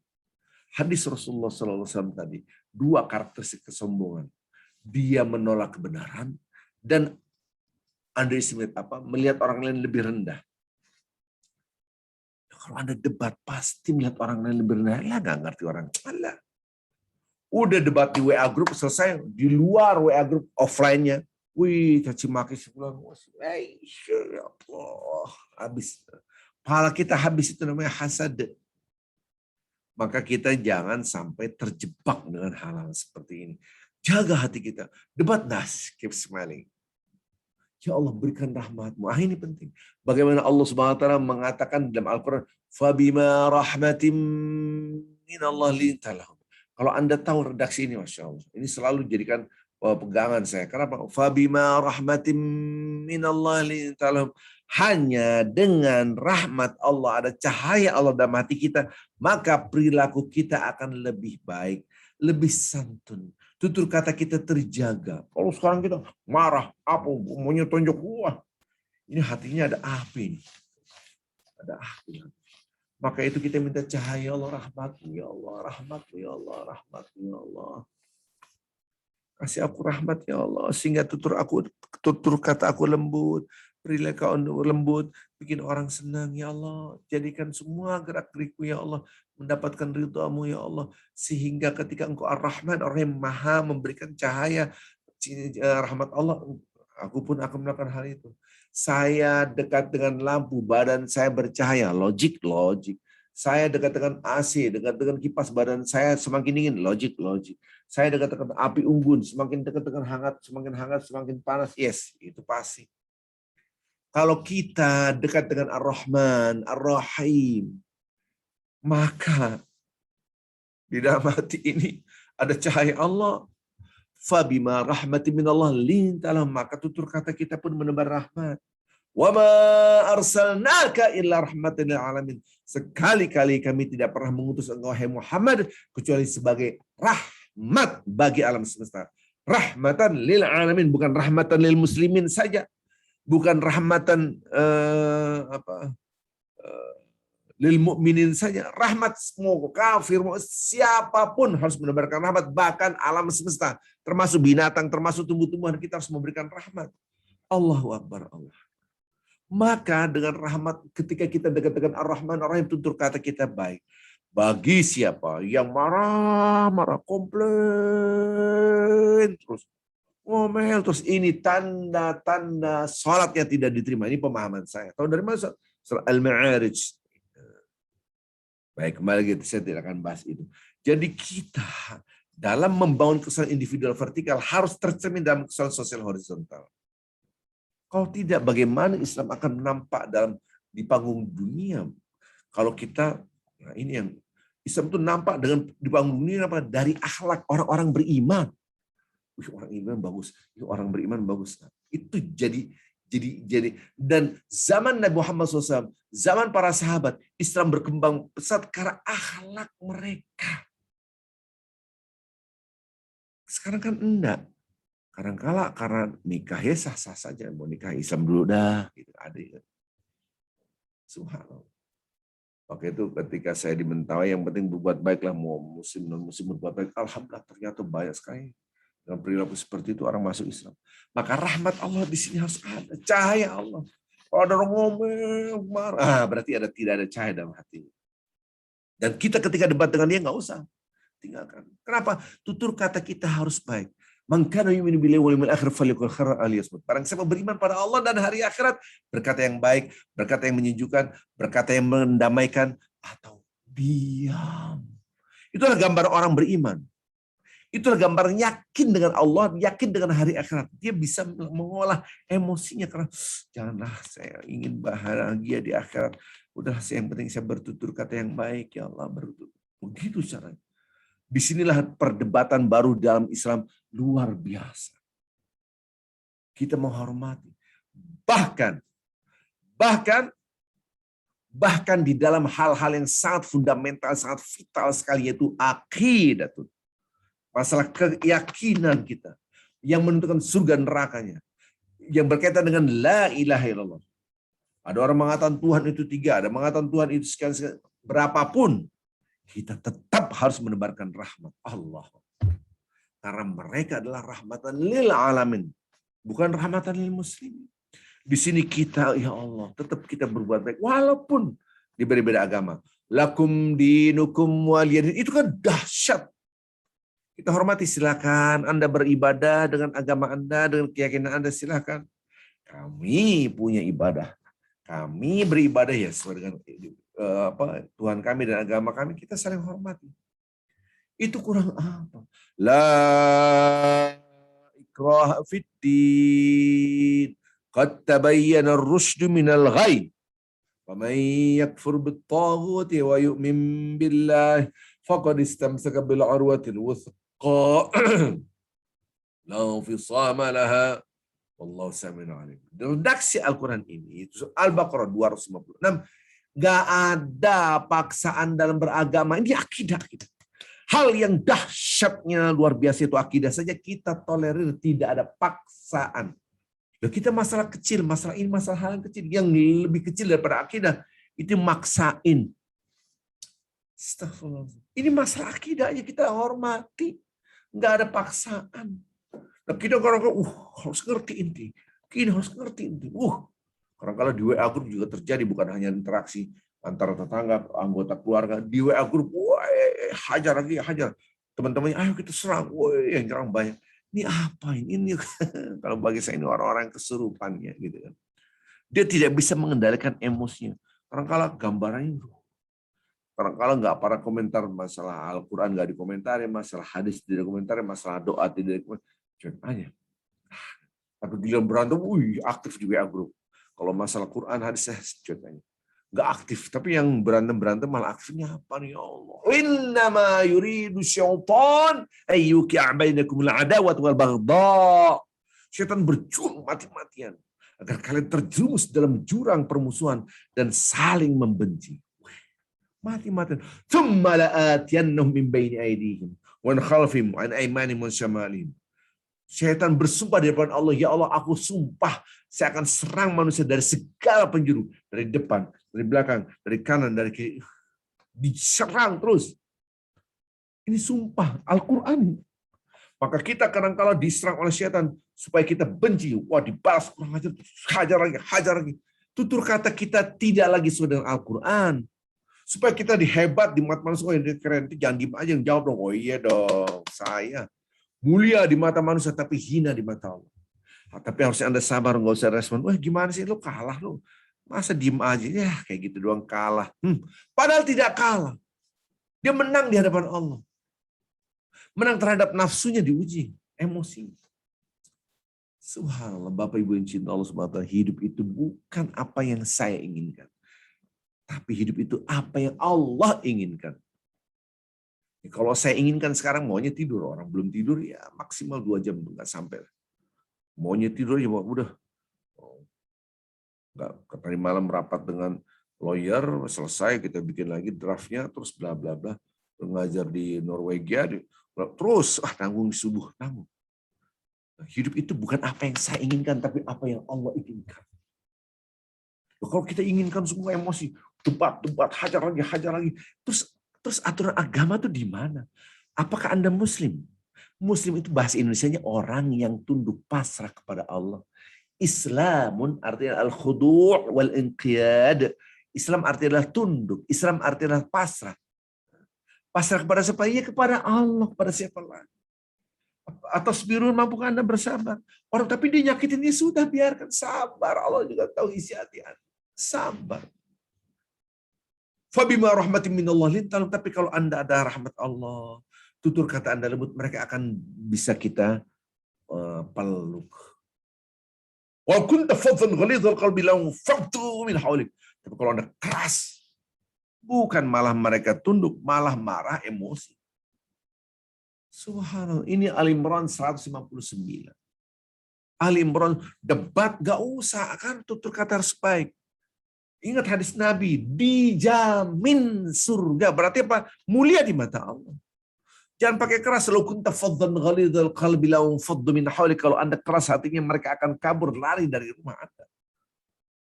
Hadis Rasulullah SAW tadi, dua karakteristik kesombongan. Dia menolak kebenaran dan underestimate melihat orang lain lebih rendah. Kalau Anda debat pasti melihat orang lain lebih rendah. Ya nggak ngerti orang. Alah. Udah debat di WA group selesai, di luar WA group offline-nya. Wih, caci maki sebulan. Ya Allah, habis. Pahala kita habis, itu namanya hasad. Maka kita jangan sampai terjebak dengan hal-hal seperti ini. Jaga hati kita. Debat keep smiling. Ya Allah, berikan rahmat-Mu. Ini penting. Bagaimana Allah Subhanahu wa taala mengatakan dalam Al-Qur'an, "Fabima rahmatim minallah linta lahum." Kalau Anda tahu redaksi ini, Masya Allah. Ini selalu jadikan pegangan saya. Kenapa? Fabima rahmatim minallah linta lahum. Hanya dengan rahmat Allah, ada cahaya Allah dalam hati kita, maka perilaku kita akan lebih baik, lebih santun. Tutur kata kita terjaga. Kalau sekarang kita marah, maunya tonjok, ini hatinya ada api. Ada api. Maka itu kita minta cahaya Allah, rahmat-Mu ya Allah, rahmat-Mu ya Allah, rahmat-Mu ya Allah. Kasih aku rahmat ya Allah, sehingga tutur kata aku lembut, perilaku lembut, bikin orang senang ya Allah. Jadikan semua gerak-gerikku ya Allah mendapatkan ridha-Mu ya Allah, sehingga ketika Engkau Ar-Rahman, orang yang maha memberikan cahaya rahmat Allah, aku pun akan melakukan hal itu. Saya dekat dengan lampu, badan saya bercahaya, logik. Saya dekat dengan AC, dekat dengan kipas, badan saya semakin dingin, logik. Saya dekat dengan api unggun, semakin dekat dengan hangat, semakin panas, yes, itu pasti. Kalau kita dekat dengan Ar-Rahman, Ar-Rahim, maka di dalam hati ini ada cahaya Allah. Fabima rahmati minallah lintalah, maka tutur kata kita pun menebar rahmat. Wa ma arsalnaka illa rahmatan lil alamin. Sekali-kali kami tidak pernah mengutus engkau, hai Muhammad, kecuali sebagai rahmat bagi alam semesta. Rahmatan lil alamin, bukan rahmatan lil muslimin saja, bukan rahmatan lil mukminin saja. Rahmat mau kafir, mau siapapun harus menebarkan rahmat, bahkan alam semesta, termasuk binatang, termasuk tumbuh-tumbuhan, kita harus memberikan rahmat. Allahu Akbar Allah. Maka dengan rahmat, ketika kita dekat-dekat Ar-Rahman Ar-Rahim, tutur kata kita baik. Bagi siapa yang marah-marah, komplain terus, ngomel terus, ini tanda-tanda sholatnya tidak diterima. Ini pemahaman saya. Tahu dari mana? Surah Al-Ma'arij. Baik, kembali lagi, saya tidak akan bahas itu. Jadi kita dalam membangun kesalahan individual vertikal harus tercermin dalam kesalahan sosial horizontal. Kalau tidak, bagaimana Islam akan nampak di panggung dunia? Kalau kita, nah ini yang Islam itu nampak di panggung dunia apa? Dari akhlak orang-orang beriman. Orang iman bagus, orang beriman bagus. Itu jadi dan zaman Nabi Muhammad SAW, zaman para sahabat, Islam berkembang pesat karena akhlak mereka. Sekarang kan enggak. Kadang-kala karena nikah ya sah-sah saja, mau nikah Islam dulu dah, gitu ada. Subhanallah. Maka itu ketika saya di Mentawai, yang penting berbuat baiklah, mau muslim non muslim berbuat baik. Alhamdulillah ternyata banyak sekali dengan perilaku seperti itu orang masuk Islam. Maka rahmat Allah di sini harus ada, cahaya Allah. Kalau ada orang ngomel, marah, berarti tidak ada cahaya dalam hatinya. Dan kita ketika debat dengan dia nggak usah tinggalkan. Kenapa? Tutur kata kita harus baik. Man kana yu'minu billahi wal yawmil akhir falyaqul khairan aw liyasmut. Barang siapa beriman pada Allah dan hari akhirat, berkata yang baik, berkata yang menyejukkan, berkata yang mendamaikan, atau diam. Itulah gambar orang beriman. Itulah gambar yakin dengan Allah, yakin dengan hari akhirat. Dia bisa mengolah emosinya karena janganlah saya ingin bahagia di akhirat. Udah, yang penting saya bertutur kata yang baik, ya Allah bertutur. Begitu caranya. Disinilah perdebatan baru dalam Islam luar biasa. Kita menghormati. Bahkan di dalam hal-hal yang sangat fundamental, sangat vital sekali, yaitu akidah. Masalah keyakinan kita yang menentukan surga nerakanya. Yang berkaitan dengan la ilaha illallah. Ada orang mengatakan Tuhan itu 3, ada mengatakan Tuhan itu sekian, berapapun. Kita tetap harus menebarkan rahmat Allah. Karena mereka adalah rahmatan lil alamin. Bukan rahmatan lil muslim. Di sini kita, ya Allah, tetap kita berbuat baik. Walaupun di berbeda agama. Lakum dinukum waliyadin. Itu kan dahsyat. Kita hormati, silakan. Anda beribadah dengan agama Anda, dengan keyakinan Anda, silakan. Kami punya ibadah. Kami beribadah ya sesuai dengan Tuhan kami dan agama kami, kita saling hormati. Itu kurang apa? La ikraha fiddin. Qad tabayyana ar-rusydu minal ghayy. Faman yakfur bit-taghuti wa yu'min billahi faqad istamsaka bil 'urwatil wuthqa. La infisama laha. Wallahu sami'un 'alim. Redaksi Al-Qur'an ini itu Al-Baqarah 256. Gak ada paksaan dalam beragama. Ini akidah kita. Hal yang dahsyatnya luar biasa itu akidah saja kita tolerir, tidak ada paksaan. Kita masalah kecil, masalah ini, masalah hal yang kecil. Yang lebih kecil daripada akidah, itu maksain. Astagfirullah. Ini masalah akidah aja kita hormati. Nggak ada paksaan. Nah, kita kadang-kadang harus ngerti inti. Kita harus ngerti inti. Kadang-kadang di WA group juga terjadi, bukan hanya interaksi antara tetangga, anggota keluarga. Di WA group, hajar lagi, hajar. Teman-temannya, ayo kita serang. Yang nyerang banyak. Ini apa ini? Kalau bagi saya ini orang-orang kesurupannya, gitu kan. Dia tidak bisa mengendalikan emosinya. Kadang-kadang gambarannya, kadang-kadang nggak para komentar masalah Al-Quran nggak dikomentari, masalah hadis tidak dikomentari, masalah doa tidak dikomentari. Tapi giliran berantem, aktif di WA group. Kalau masalah Quran, hadis, contohnya nggak aktif, tapi yang berantem malah aktifnya apa nih, ya Allah? Innama yuridu syaitan ayyuqi'a bainakumul adawat wal baghdha. Syaitan berjuang mati-matian agar kalian terjerumus dalam jurang permusuhan dan saling membenci. Mati-matian. Tsumma la'atiyannahum min baini aydihim wa min khalfihim wa an aymanihim wa syamalihim. Syaitan bersumpah di depan Allah, ya Allah, aku sumpah saya akan serang manusia dari segala penjuru, dari depan, dari belakang, dari kanan, dari kiri. Diserang terus. Ini sumpah Al-Quran. Maka kita kadang-kala diserang oleh syaitan supaya kita benci. Wah, dibalas kurang ajar, hajar lagi, hajar lagi. Tutur kata kita tidak lagi sesuai dengan Al-Quran. Supaya kita dihebat di mata manusia, oh, yang keren, jangan diem aja, yang jawab dong. Oh iya dong, saya mulia di mata manusia tapi hina di mata Allah. Nah, tapi harusnya Anda sabar, nggak usah respon. Wah, gimana sih lu kalah lu? Masa diem aja ya kayak gitu doang kalah. Padahal tidak kalah. Dia menang di hadapan Allah. Menang terhadap nafsunya diuji, emosi. Subhanallah, Bapak Ibu yang cinta Allah SWT, hidup itu bukan apa yang saya inginkan. Tapi hidup itu apa yang Allah inginkan. Kalau saya inginkan sekarang maunya tidur, orang belum tidur ya maksimal 2 jam nggak sampai. Maunya tidur ya udah. Nggak, tadi malam rapat dengan lawyer, selesai kita bikin lagi draftnya, terus bla bla bla. Ngajar di Norwegia, terus nanggung di subuh, nanggung. Hidup itu bukan apa yang saya inginkan, tapi apa yang Allah inginkan. Kalau kita inginkan semua emosi, debat, hajar lagi. Terus aturan agama itu di mana? Apakah Anda Muslim? Muslim itu bahasa Indonesianya orang yang tunduk pasrah kepada Allah. Islamun artinya al-khudu' wal-inqiyad. Islam artinya adalah tunduk. Islam artinya adalah pasrah. Pasrah kepada siapa? Ya kepada Allah, kepada siapa lagi? Atas biru mampukah Anda bersabar? Orang tapi dia nyakitin, dia sudah biarkan, sabar. Allah juga tahu isi hati Anda. Sabar. Fabima rahmatin minallah lintalum, tapi kalau Anda ada rahmat Allah, tutur kata Anda lembut, mereka akan bisa kita peluk. Wa kunta fadhan ghalidhal qalbi lanfaddu min hawlik. Tapi kalau Anda keras, bukan malah mereka tunduk, malah marah, emosi. Subhanallah, ini Ali Imran 159. Ali Imran debat gak usah, kan tutur kata harus baik. Ingat hadis Nabi, dijamin surga. Berarti apa? Mulia di mata Allah. Jangan pakai keras. Law kunta faddan ghalidhal qalbi lanfaddu min hawlik. Kalau Anda keras hatinya, mereka akan kabur, lari dari rumah Anda.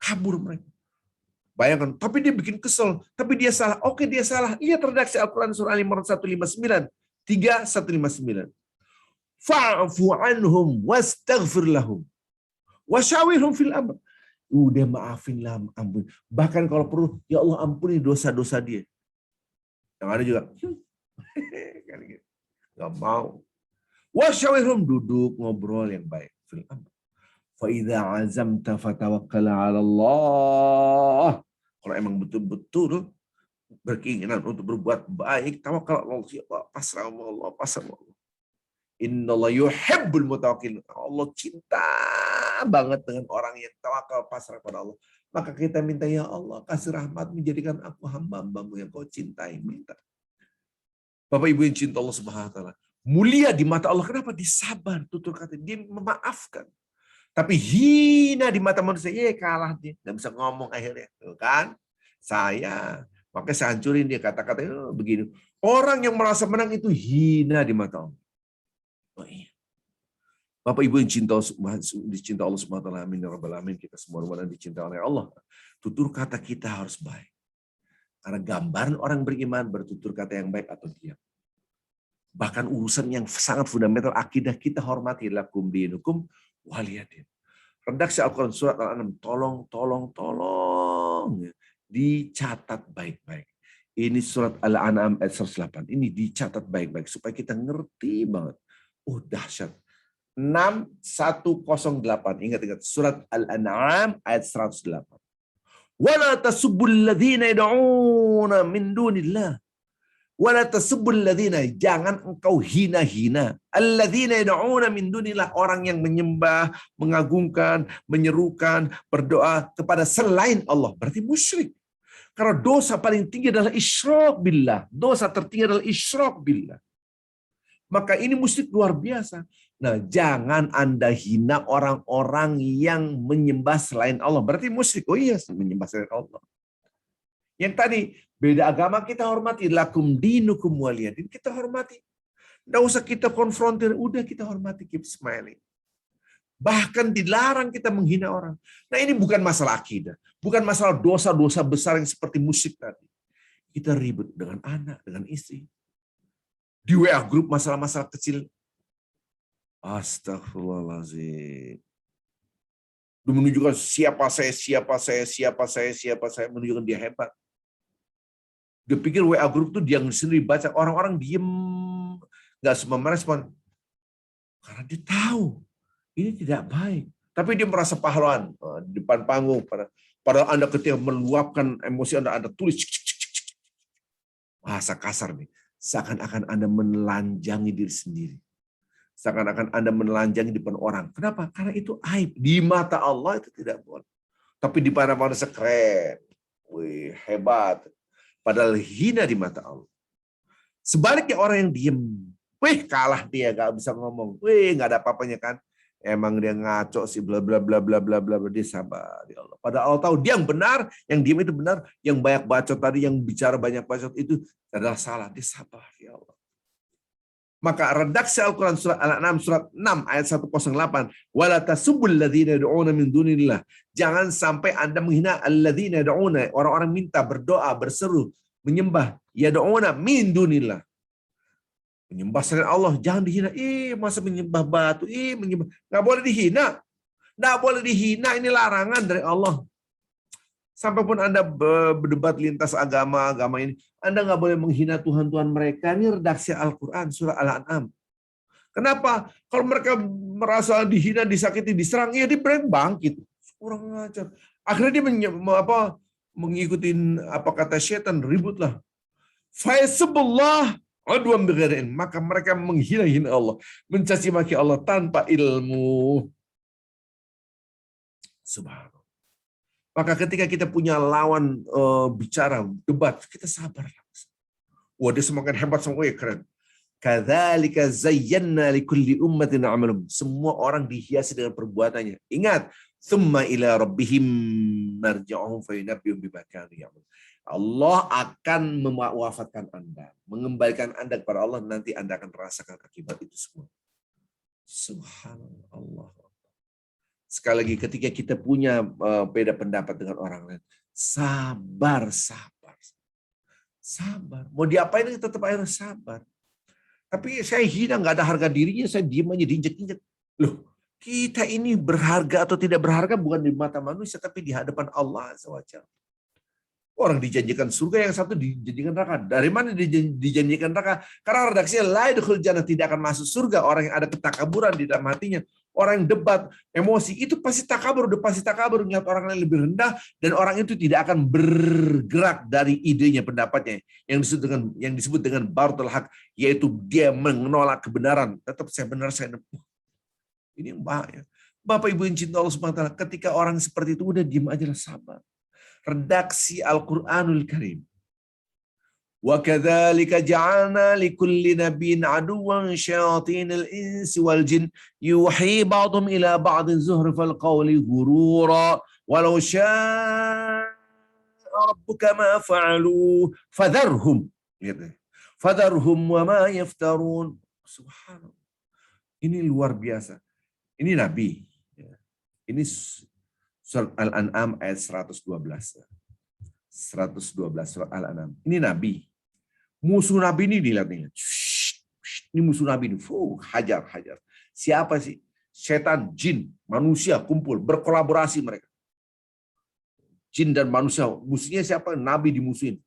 Kabur mereka. Bayangkan, tapi dia bikin kesel, tapi dia salah. Oke, dia salah. Lihat redaksi Al-Quran surah Al-Imran 159. 3:159. Fa'fu anhum wastaghfir lahum wasyawirhum fil amr. Udah maafinlah, ampun. Bahkan kalau perlu, ya Allah ampuni dosa-dosa dia. Yang ada juga, nggak mau. Wasyawirhum, duduk ngobrol yang baik. Fil amr. Fa idza azamta fatawakkal 'ala Allah. Kalau emang betul-betul berkeinginan untuk berbuat baik, tawakal Allah, pasrah Allah, pasrah Allah. Innallaha yuhibbul mutawakkilin. Allah cinta banget dengan orang yang tawakal, pasrah pada Allah. Maka kita minta, ya Allah, kasih rahmat, menjadikan aku hamba-Hambamu yang Kau cintai. Minta. Bapak Ibu yang cinta Allah Subhanahu wa taala, mulia di mata Allah. Kenapa? Disabar, tutur kata, dia memaafkan. Tapi hina di mata manusia, kalah dia, nggak bisa ngomong akhirnya, tuh kan? Saya, makanya saya hancurin dia, kata-katanya begini. Orang yang merasa menang itu hina di mata Allah. Oh iya. Bapak Ibu yang dicinta Allah Subhanahu wa taala, amin ya rabbal alamin. Kita semua mudah-mudahan dicintai oleh Allah. Tutur kata kita harus baik. Karena gambaran orang beriman bertutur kata yang baik atau diam. Bahkan urusan yang sangat fundamental akidah kita hormati, lakum dinukum waliyadin. Redaksi Al-Quran surat Al-An'am, tolong dicatat baik-baik. Ini surat Al-An'am ayat 108. Ini dicatat baik-baik supaya kita ngerti banget. Oh dahsyat. 6108. Ingat surat Al-An'am ayat 108. Wala tasubbul ladzina yad'una min dunillah. Wala tasubbul ladzina, jangan engkau hina-hina. Alladzina yad'una min dunillah, orang yang menyembah, mengagungkan, menyerukan, berdoa kepada selain Allah, berarti musyrik. Karena dosa paling tinggi adalah isyrak billah. Dosa tertinggi adalah isyrak billah. Maka ini musyrik luar biasa. Nah, jangan Anda hina orang-orang yang menyembah selain Allah. Berarti musyrik. Oh iya, menyembah selain Allah. Yang tadi, beda agama kita hormati. Lakum dinukum waliyadin. Kita hormati. Nggak usah kita konfrontir, udah kita hormati, keep smiling. Bahkan dilarang kita menghina orang. Nah ini bukan masalah akidah, bukan masalah dosa-dosa besar yang seperti musik tadi. Kita ribut dengan anak, dengan istri. Di WA grup masalah-masalah kecil. Astagfirullahaladzim. Menunjukkan siapa saya, menunjukkan dia hebat. Dia pikir WA grup itu dia sendiri baca, orang-orang diem, nggak semua merespon. Karena dia tahu ini tidak baik. Tapi dia merasa pahlawan di depan panggung. Padahal Anda ketika meluapkan emosi Anda tulis. Bahasa kasar nih. Seakan-akan Anda menelanjangi diri sendiri. Seakan-akan Anda menelanjangi di depan orang. Kenapa? Karena itu aib. Di mata Allah itu tidak boleh. Tapi di mana manusia keren. Wih, hebat. Padahal hina di mata Allah. Sebaliknya orang yang diem. Wih, kalah dia. Gak bisa ngomong. Wih, gak ada apa-apanya kan. Emang dia ngaco sih, bla bla bla bla bla bla, dia sabar ya Allah. Padahal Allah tahu dia yang benar, yang diam itu benar, yang banyak bacot tadi, yang bicara banyak bacot itu adalah salah. Dia sabar ya Allah. Maka redaksi Al-Quran surat Al-An'am surat 6 ayat 108, wala tasubbul ladzina yad'una min dunillah. Jangan sampai Anda menghina alladzina yad'una, orang-orang minta, berdoa, berseru, menyembah yad'una min dunillah. Menyembah selain Allah, jangan dihina. Masa menyembah batu? Menyembah. Nggak boleh dihina. Nggak boleh dihina, ini larangan dari Allah. Sampai pun Anda berdebat lintas agama ini, Anda nggak boleh menghina Tuhan-Tuhan mereka. Ini redaksi Al-Quran, surah Al-An'am. Kenapa? Kalau mereka merasa dihina, disakiti, diserang, dia bangkit. Kurang ajar. Akhirnya dia mengikuti apa kata syaitan, ributlah. Faisubullah aduan bighairi ilm, maka mereka menghina-hina Allah, mencaci maki Allah tanpa ilmu. Subhanallah. Maka ketika kita punya lawan bicara, debat, kita sabar. Wah, dia semakin hebat, semakin keren. Kadzalika zayyana likulli ummatin amalum. Semua orang dihiasi dengan perbuatannya. Ingat, tsumma ila rabbihim marji'uhum fayunabbihum bima kanu ya'malun. Allah akan mewafatkan Anda, mengembalikan Anda kepada Allah, nanti Anda akan merasakan akibat itu semua. Subhanallah. Sekali lagi, ketika kita punya beda pendapat dengan orang lain, sabar. Mau diapain tetap aja sabar. Tapi saya hina, nggak ada harga dirinya, saya diam aja, diinjek-injek. Loh, kita ini berharga atau tidak berharga bukan di mata manusia, tapi di hadapan Allah SWT. Orang dijanjikan surga, yang satu dijanjikan neraka. Dari mana dijanjikan neraka? Karena redaksinya la yadkhul jannah, tidak akan masuk surga orang yang ada ketakaburan di dalam hatinya. Orang yang debat, emosi, itu pasti takabur, udah pasti takabur, melihat orang lain lebih rendah, dan orang itu tidak akan bergerak dari idenya, pendapatnya, yang disebut dengan batil haq, yaitu dia menolak kebenaran. Tetap saya benar, saya ini bahaya. Bapak Ibu yang cinta Allah Subhanahu wa taala, ketika orang seperti itu udah diam aja lah, sabar. Redaksi Al-Quranul Karim. Wa kadzalika ja'alna likulli nabiyyin aduwwan syayatinil insi wal jin yuhi ba'dhum ila ba'din zuhrufal qawli ghurura walau syaa rabbuka ma fa'alu fadharhum gitu. Fadharhum wa ma yaftarun. Subhanallah. Ini luar biasa. Ini nabi. Ini surat Al-An'am ayat 112. 112 surat Al-An'am. Ini nabi. Musuh nabi ini dilihat nih. Ini musuh nabi ini. Hajar. Siapa sih? Setan, jin, manusia kumpul, berkolaborasi mereka. Jin dan manusia. Musuhnya siapa? Nabi dimusuhin.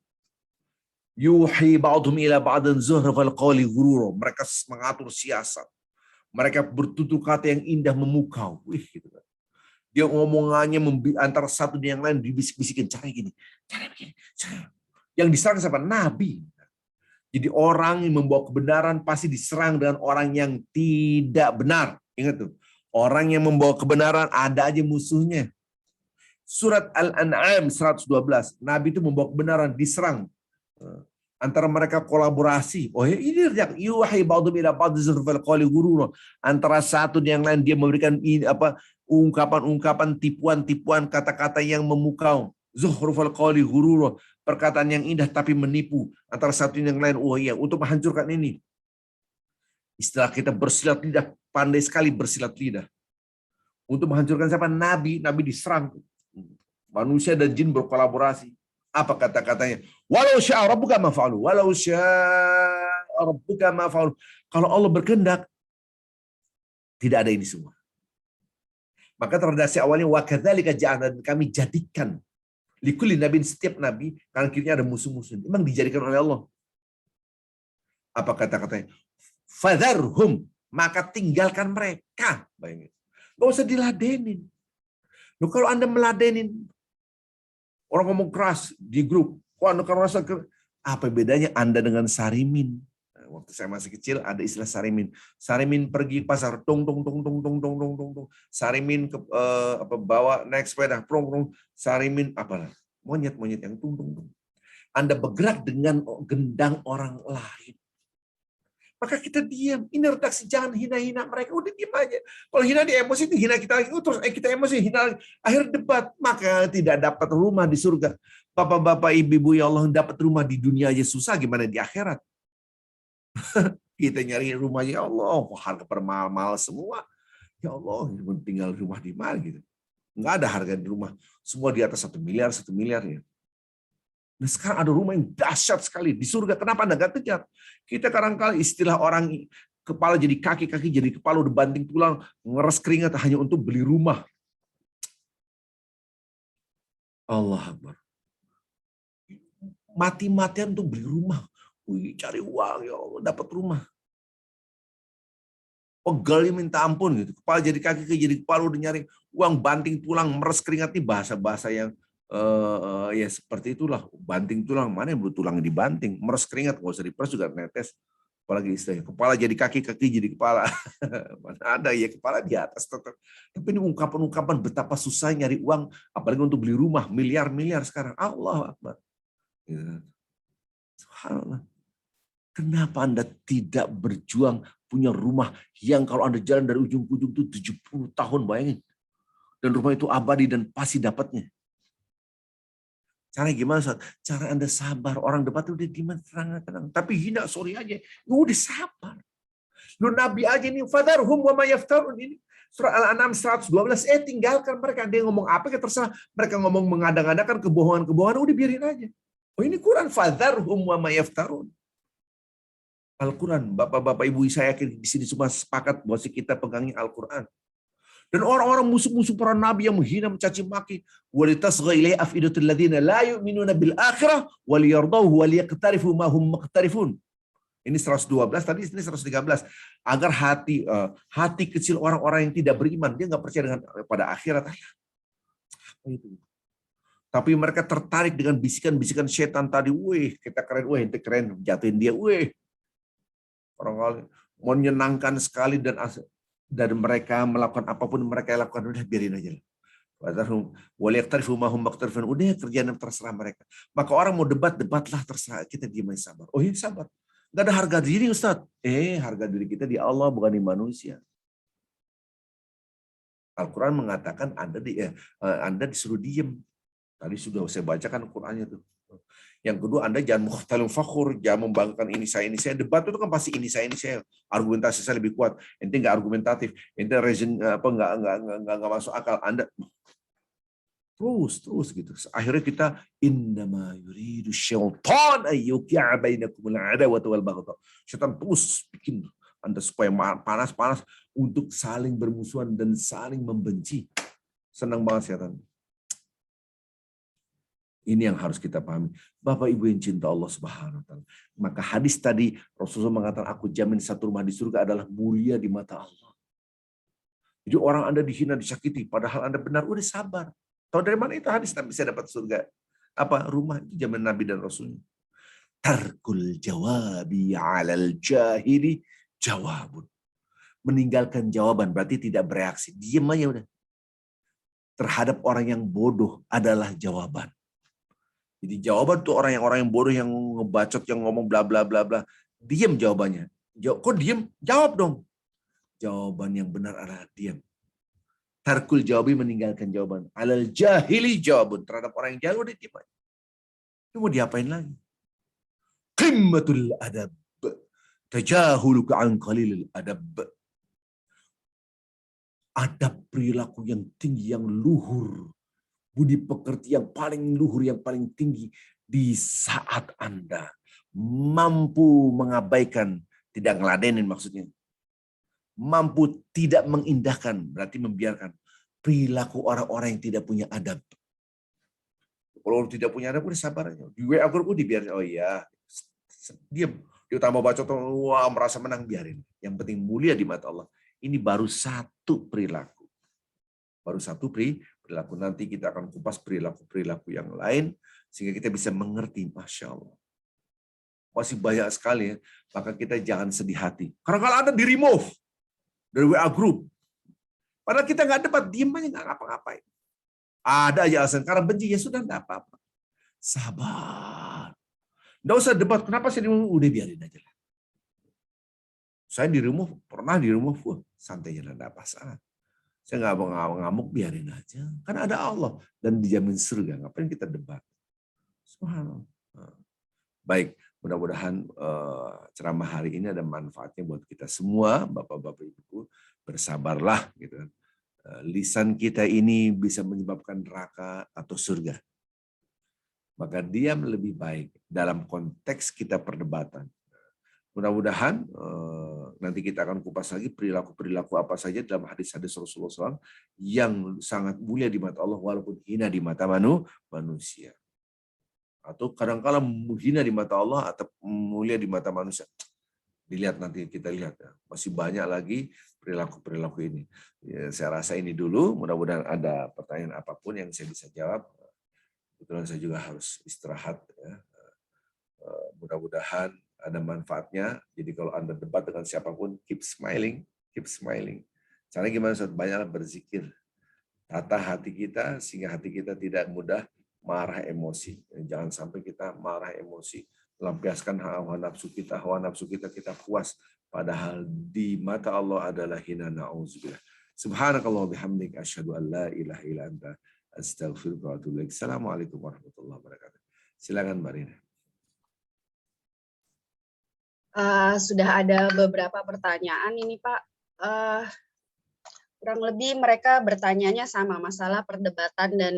Yuhi ba'dhum ila ba'din zuhrufal qawli ghurura. Mereka mengatur siasat. Mereka bertutur kata yang indah memukau. Gitu kan. Dia ngomongannya antara satu dan yang lain dibisik-bisikin, cara gini, cara begini, cara. Yang diserang siapa? Nabi. Jadi orang yang membawa kebenaran pasti diserang dengan orang yang tidak benar. Ingat tuh, orang yang membawa kebenaran ada aja musuhnya. Surat Al-An'am 112, Nabi itu membawa kebenaran, diserang. Antara mereka kolaborasi. Oh ya, ini yuhi ba'dhum ila ba'dhin zurfal qawli ghurura. Antara satu dan yang lain dia memberikan ungkapan-ungkapan, tipuan-tipuan, kata-kata yang memukau. Zuhrufal qawli ghurura, perkataan yang indah tapi menipu. Antara satu dan yang lain, oh iya, untuk menghancurkan ini. Istilah kita bersilat lidah, pandai sekali bersilat lidah. Untuk menghancurkan siapa? Nabi. Nabi diserang. Manusia dan jin berkolaborasi. Apa kata-katanya? Walau syaa rabbuka ma fa'alu. Walau syaa rabbuka ma fa'alu. Kalau Allah berkehendak, tidak ada ini semua. Maka redaksi awalnya wa kadzalika ja'alna, kami jadikan likulli nabiin, setiap nabi kanan kirinya ada musuh-musuh. Memang dijadikan oleh Allah. Apa kata-katanya? Fadharhum, maka tinggalkan mereka. Bayangin. Gak usah diladenin. Loh, kalau Anda meladenin, orang ngomong keras di grup, apa bedanya Anda dengan Sarimin? Waktu saya masih kecil ada istilah Sarimin. Sarimin pergi ke pasar, tong tong tong tong tong tong tong tong tong. Sarimin ke bawa naik sepeda, prong prong. Sarimin apalah? Monyet-monyet yang tung tung tung. Anda bergerak dengan gendang orang lain. Maka kita diam. Ini redaksi, jangan hina-hina mereka. Udah diam aja. Kalau hina di emosi, itu hina kita lagi. Terus kita emosi, hina lagi. Akhir debat. Maka tidak dapat rumah di surga. Bapak-bapak, ibu-ibu, ya Allah, dapat rumah di dunia aja susah. Gimana di akhirat? Kita nyari rumah, ya Allah. Harga permahal semua. Ya Allah, tinggal rumah di mana gitu. Nggak ada harga di rumah. Semua di atas 1 miliar, 1 miliar ya. Nah, sekarang ada rumah yang dahsyat sekali di surga. Kenapa Anda nggak kejar? Kita kadang-kala istilah orang kepala jadi kaki, kaki jadi kepala, udah banting tulang, ngeres keringat hanya untuk beli rumah. Allah Akbar. Mati-matian untuk beli rumah. Wih, cari uang, ya Allah, dapat rumah. Pegal minta ampun gitu. Kepala jadi kaki, kaki jadi kepala, udah nyari uang, banting tulang, meres keringat. Ini bahasa-bahasa yang ya seperti itulah. Banting tulang, mana yang tulang dibanting, meres keringat, nggak usah diperes juga netes. Apalagi istilahnya kepala jadi kaki, kaki jadi kepala. Mana ada ya kepala di atas tetap. Tapi ini ungkapan-ungkapan betapa susah nyari uang, apalagi untuk beli rumah miliar-miliar sekarang. Allah Akbar. Subhanallah. Kenapa Anda tidak berjuang punya rumah yang kalau Anda jalan dari ujung ke ujung itu 70 tahun, bayangin. Dan rumah itu abadi dan pasti dapatnya. Cara gimana, Ustaz? Cara Anda sabar. Orang debat udah gimana, tenang. Tapi hina, sorry aja. Udah sabar. Lu Nabi aja nih, fadharhum wa ma yaftarun ini. Surah Al-An'am 112, tinggalkan mereka. Dia ngomong apa, terserah. Mereka ngomong mengada-ngadakan kebohongan-kebohongan, udah biarin aja. Oh, ini Quran, fadharhum wa ma yaftarun. Al-Quran, bapak-bapak ibu, saya yakin di sini semua sepakat bahwa kita pegangi Al-Quran. Dan orang-orang musuh-musuh para nabi yang menghina, mencaci maki, walitasgha ilaihi afidatul ladzina la yu'minuna bil akhirah waliyardahu waliyaqtarifu ma hum muqtarifun. Ini 112, tadi ini 113. Agar hati kecil orang-orang yang tidak beriman, dia nggak percaya dengan pada akhirat. Tapi mereka tertarik dengan bisikan-bisikan setan tadi. Wih, kita keren, wih, itu keren, jatuhin dia, wih. Orang menyenangkan sekali dan mereka melakukan apapun mereka lakukan, udah biarin aja. Udah kerjaan terserah mereka. Maka orang mau debatlah terserah, kita diam aja, sabar. Oh iya, sabar. Nggak ada harga diri, Ustaz. Harga diri kita di Allah, bukan di manusia. Al-Quran mengatakan Anda disuruh diam. Tadi sudah saya bacakan Qurannya tuh. Yang kedua, Anda jangan mukhtalun fakhur, jangan membanggakan ini saya. Debat itu kan pasti ini saya. Argumentasi saya lebih kuat. Ente nggak argumentatif, ente reason nggak masuk akal. Anda terus gitu. Akhirnya kita innama yuridu syaitan ayyuqi'a bainakumul adawata wal baghdha. Syaitan terus bikin Anda supaya panas-panas untuk saling bermusuhan dan saling membenci. Senang banget setan. Ini yang harus kita pahami. Bapak Ibu yang cinta Allah Subhanahu wa taala. Maka hadis tadi Rasulullah mengatakan, aku jamin satu rumah di surga adalah mulia di mata Allah. Jadi orang Anda dihina, disakiti, padahal Anda benar, udah sabar. Tahu dari mana itu hadis bisa dapat surga? Apa? Rumah itu jamin Nabi dan Rasulnya. Tarkul jawabi 'alal jahili jawabun. Meninggalkan jawaban berarti tidak bereaksi. Diam aja udah. Terhadap orang yang bodoh adalah jawaban. Jadi jawaban tuh orang yang bodoh, yang ngebacot, yang ngomong bla bla bla bla. Diam jawabannya. Kok diam? Jawab dong. Jawaban yang benar adalah diam. Tarkul jawabi, meninggalkan jawaban. Alal jahili jawabun. Terhadap orang yang jahil udah diam aja. Ini mau diapain lagi? Qimmatul adab. Tajahuluka an qalilil adab. Adab perilaku yang tinggi, yang luhur. Budi pekerti yang paling luhur, yang paling tinggi di saat Anda mampu mengabaikan, tidak ngeladenin maksudnya. Mampu tidak mengindahkan, berarti membiarkan perilaku orang-orang yang tidak punya adab. Kalau tidak punya adab, udah sabar aja. Di WA group dibiarin, oh iya, diam. Dia tambah baca, wah merasa menang, biarin. Yang penting mulia di mata Allah. Ini baru satu perilaku. Baru satu perilaku. Nanti kita akan kupas perilaku-perilaku yang lain, sehingga kita bisa mengerti, Masya Allah. Masih banyak sekali ya, maka kita jangan sedih hati. Karena kalau Anda di-remove dari WA group, padahal kita nggak debat, diem aja nggak ngapa-ngapain. Ada aja alasan, karena benci, ya sudah nggak apa-apa. Sabar. Nggak usah debat, kenapa sih udah biarin aja lah. Saya di-remove, pernah di-remove, santai aja, nggak masalah. Saya nggak mau ngamuk, biarin aja. Kan ada Allah dan dijamin surga. Ngapain kita debat? Subhanallah. Baik, mudah-mudahan ceramah hari ini ada manfaatnya buat kita semua, Bapak-bapak Ibu. Bersabarlah, gitu kan. Lisan kita ini bisa menyebabkan neraka atau surga. Maka diam lebih baik dalam konteks kita perdebatan. Mudah-mudahan nanti kita akan kupas lagi perilaku-perilaku apa saja dalam hadis-hadis Rasulullah SAW yang sangat mulia di mata Allah walaupun hina di mata manusia. Atau kadang-kala hina di mata Allah atau mulia di mata manusia. Dilihat nanti, kita lihat ya. Masih banyak lagi perilaku-perilaku ini. Ya, saya rasa ini dulu, mudah-mudahan ada pertanyaan apapun yang saya bisa jawab. Kebetulan saya juga harus istirahat. Ya. Mudah-mudahan ada manfaatnya. Jadi kalau Anda debat dengan siapapun, keep smiling, keep smiling. Caranya gimana? Banyaklah berzikir. Tata hati kita sehingga hati kita tidak mudah marah emosi. Jangan sampai kita marah emosi, melampiaskan hawa nafsu kita puas. Padahal di mata Allah adalah hina, na'udzubillah. Subhanakallah bihamdik asyhadu an la ilaha illa anta astaghfiruka wa atubu ilaik. Assalamualaikum warahmatullahi wabarakatuh. Silakan Mbak Rina. Sudah ada beberapa pertanyaan ini Pak. Kurang lebih mereka bertanyanya sama masalah perdebatan dan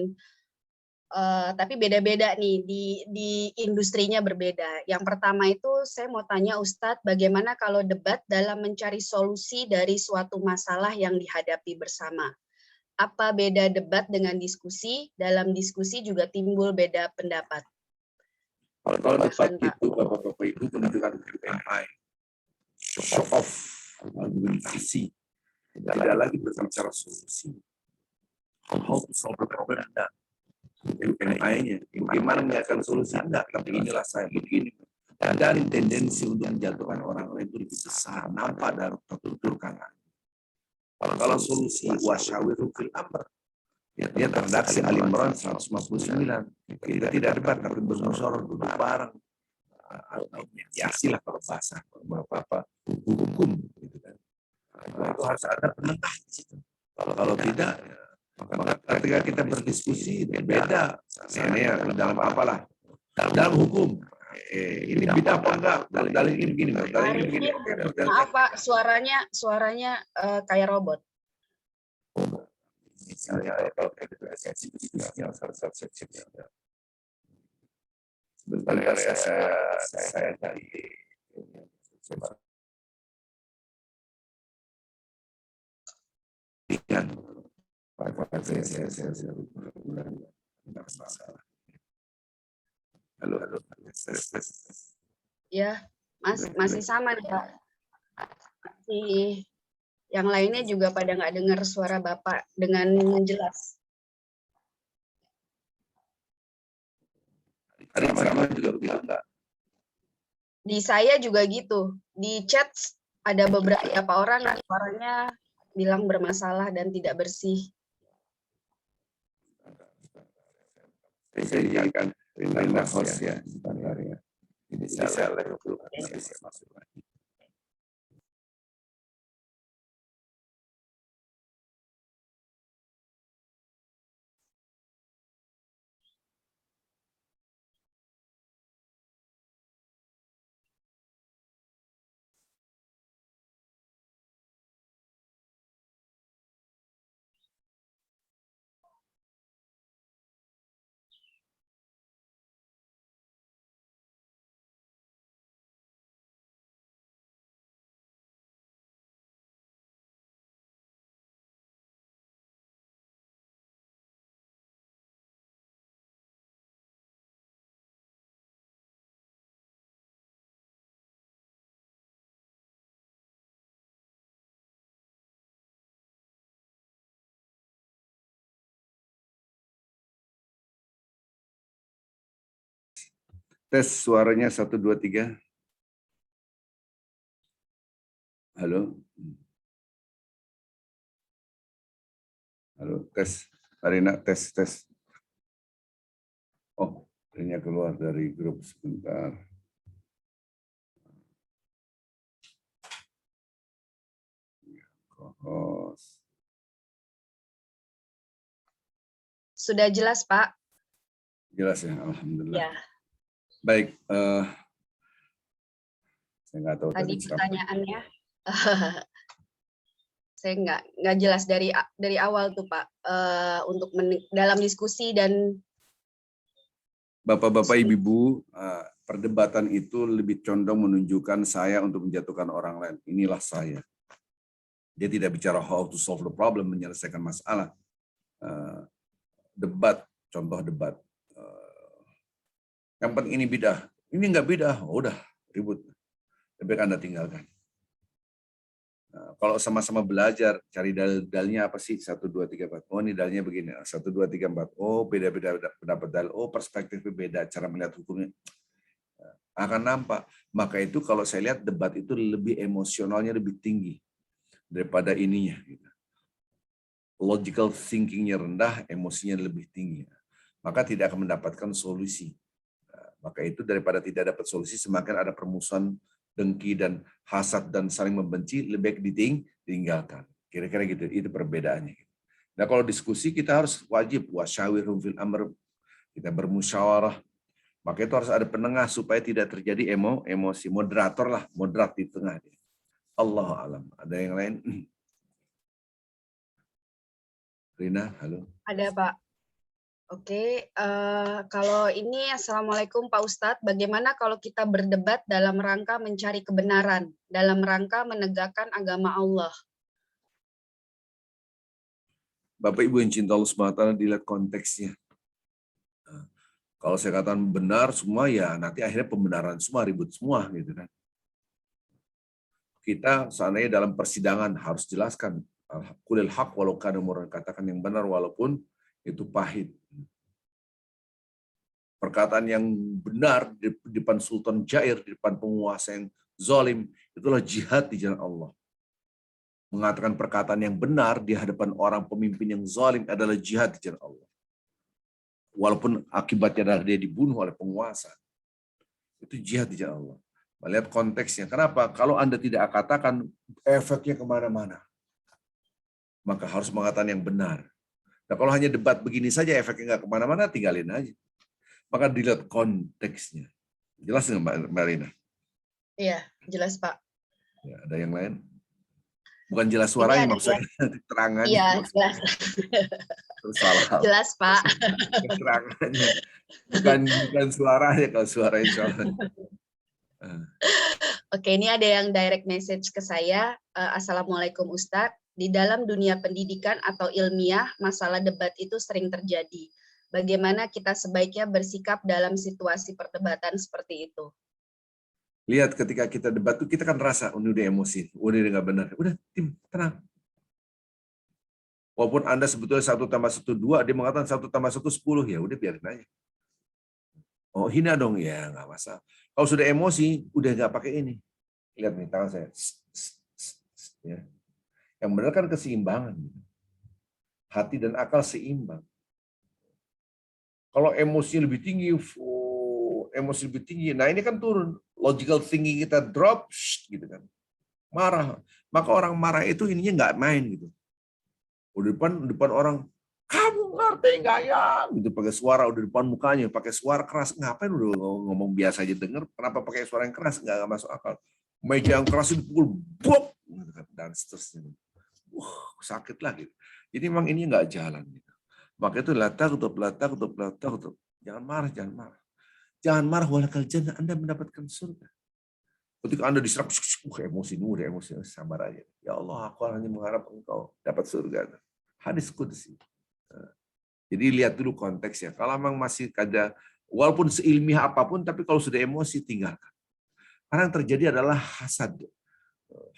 tapi beda-beda nih di industrinya berbeda. Yang pertama itu saya mau tanya Ustadz, bagaimana kalau debat dalam mencari solusi dari suatu masalah yang dihadapi bersama? Apa beda debat dengan diskusi? Dalam diskusi juga timbul beda pendapat. Kalau debat itu Bapak-bapak Ibu menunjukkan PMI, show off, argumentasi, tidak lagi berbicara solusi. How to solve the problem, enggak. PMI-nya, bagaimana menyiapkan solusi, enggak. Tapi inilah saya begini. Dan tendensi untuk menjatuhkan orang lain itu lebih besar, nampak dan tertuturkan. Kalau solusi wasyawiru fil amr, dia terdaksi Ali Imran 159. Kita tidak debat, tapi bermusyawarah, duduk bareng. Mediasi lah kalau bahasa apa hukum, gitu kan. Itu harus ada penengah di situ. Kalau tidak, maka ketika kita berdiskusi beda. Misalnya dalam apalah, dalam hukum. Ini beda apa enggak? Dalil ini begini, dalil ini begini. Maaf Pak, suaranya kayak robot. Misalnya kalau sebentar ya, saya cari coba ikan saya tidak masalah. Halo. Ya, masih sama nih Pak. Yang lainnya juga pada nggak dengar suara Bapak dengan jelas. Hari sama juga begitu enggak? Di saya juga gitu. Di chat ada beberapa orang yang suaranya bilang bermasalah dan tidak bersih. Saya jadikan perintah host ya, sebentar ya. Ini saya masuk lagi. Tes suaranya 1, 2, 3. Halo. Halo, tes. Marina, tes. Oh, ini keluar dari grup sebentar. Host. Sudah jelas, Pak? Jelas ya, alhamdulillah. Ya. Baik, saya nggak tahu Tadi siapa. pertanyaannya, saya nggak jelas dari awal tuh, Pak, untuk dalam diskusi dan Bapak-bapak, ibu-ibu, perdebatan itu lebih condong menunjukkan saya untuk menjatuhkan orang lain. Inilah saya. Dia tidak bicara how to solve the problem, menyelesaikan masalah. Debat, contoh debat. Yang penting ini bidah. Ini nggak bidah, oh, udah ribut. Lebih baik Anda tinggalkan. Kalau sama-sama belajar, cari dalilnya apa sih? 1, 2, 3, 4. Oh, ini dalilnya begini. 1, 2, 3, 4. Oh, beda-beda pendapat dalil. Oh, perspektifnya beda. Cara melihat hukumnya akan nampak. Maka itu kalau saya lihat debat itu lebih emosionalnya lebih tinggi daripada ininya. Logical thinkingnya rendah, emosinya lebih tinggi. Maka tidak akan mendapatkan solusi. Maka itu daripada tidak dapat solusi, semakin ada permusuhan, dengki, dan hasad, dan saling membenci, lebih baik ditinggalkan. Kira-kira gitu, itu perbedaannya. Nah, kalau diskusi, kita harus wajib, wasyawirhum fil amr, kita bermusyawarah, maka itu harus ada penengah supaya tidak terjadi emosi. Moderator lah, moderat di tengah. Allahu a'lam. Ada yang lain? Rina, halo. ada, Pak. Oke, kalau ini Assalamualaikum Pak Ustadz, bagaimana kalau kita berdebat dalam rangka mencari kebenaran, dalam rangka menegakkan agama Allah? Bapak Ibu yang cinta Allah SWT, dilihat konteksnya. Kalau saya katakan benar semua, ya nanti akhirnya pembenaran semua, ribut semua, gitu kan. Kita seandainya dalam persidangan harus jelaskan, kulil haq walau kana murran, katakan yang benar walaupun itu pahit. Perkataan yang benar di depan Sultan Jair, di depan penguasa yang zalim, itulah jihad di jalan Allah. Mengatakan perkataan yang benar di hadapan orang pemimpin yang zalim adalah jihad di jalan Allah. Walaupun akibatnya adalah dia dibunuh oleh penguasa. Itu jihad di jalan Allah. Melihat konteksnya. Kenapa? Kalau Anda tidak katakan, efeknya kemana-mana. Maka harus mengatakan yang benar. Nah, kalau hanya debat begini saja, efeknya nggak kemana-mana, tinggalin aja. Maka dilihat konteksnya. Jelas nggak, Mbak Rina? Iya, jelas, Pak. Ya, ada yang lain? Bukan jelas suaranya, maksudnya keterangannya. Iya, jelas. Salah. Jelas, Pak. Keterangannya. Bukan suaranya, kalau suaranya salah. Oke, ini ada yang direct message ke saya. Assalamualaikum Ustadz. Di dalam dunia pendidikan atau ilmiah, masalah debat itu sering terjadi. Bagaimana kita sebaiknya bersikap dalam situasi perdebatan seperti itu? Lihat ketika kita debat tuh kita kan rasa udah emosi, udah nggak benar, udah tim tenang. Walaupun Anda sebetulnya 1+1 2, dia mengatakan 1+1 10, ya udah biarin aja. Oh hina dong, ya nggak masalah. Kalau sudah emosi, udah nggak pakai ini. Lihat nih tangan saya. Ya. Yang benar kan keseimbangan. Hati dan akal seimbang. Kalau emosi lebih tinggi, nah ini kan turun. Logical thinking kita drop, gitu kan. Marah. Maka orang marah itu ininya nggak main gitu. Udah depan orang, kamu ngerti nggak ya? Gitu pakai suara udah depan mukanya, pakai suara keras. Ngapain udah ngomong biasa aja denger? Kenapa pakai suara yang keras? Nggak masuk akal. Meja yang keras dipukul, bok, dan seterusnya. Sakit lah gitu. Jadi memang ini nggak jalan gitu. Maka itu tutup. Jangan marah. Jangan marah, walakal jannah, Anda mendapatkan surga. Ketika Anda diserap, emosi, sabar aja. Ya Allah, aku hanya mengharap engkau dapat surga. Hadis qudsi. Jadi lihat dulu konteksnya. Kalau memang masih ada, walaupun seilmiah apapun, tapi kalau sudah emosi, tinggalkan. Karena yang terjadi adalah hasad.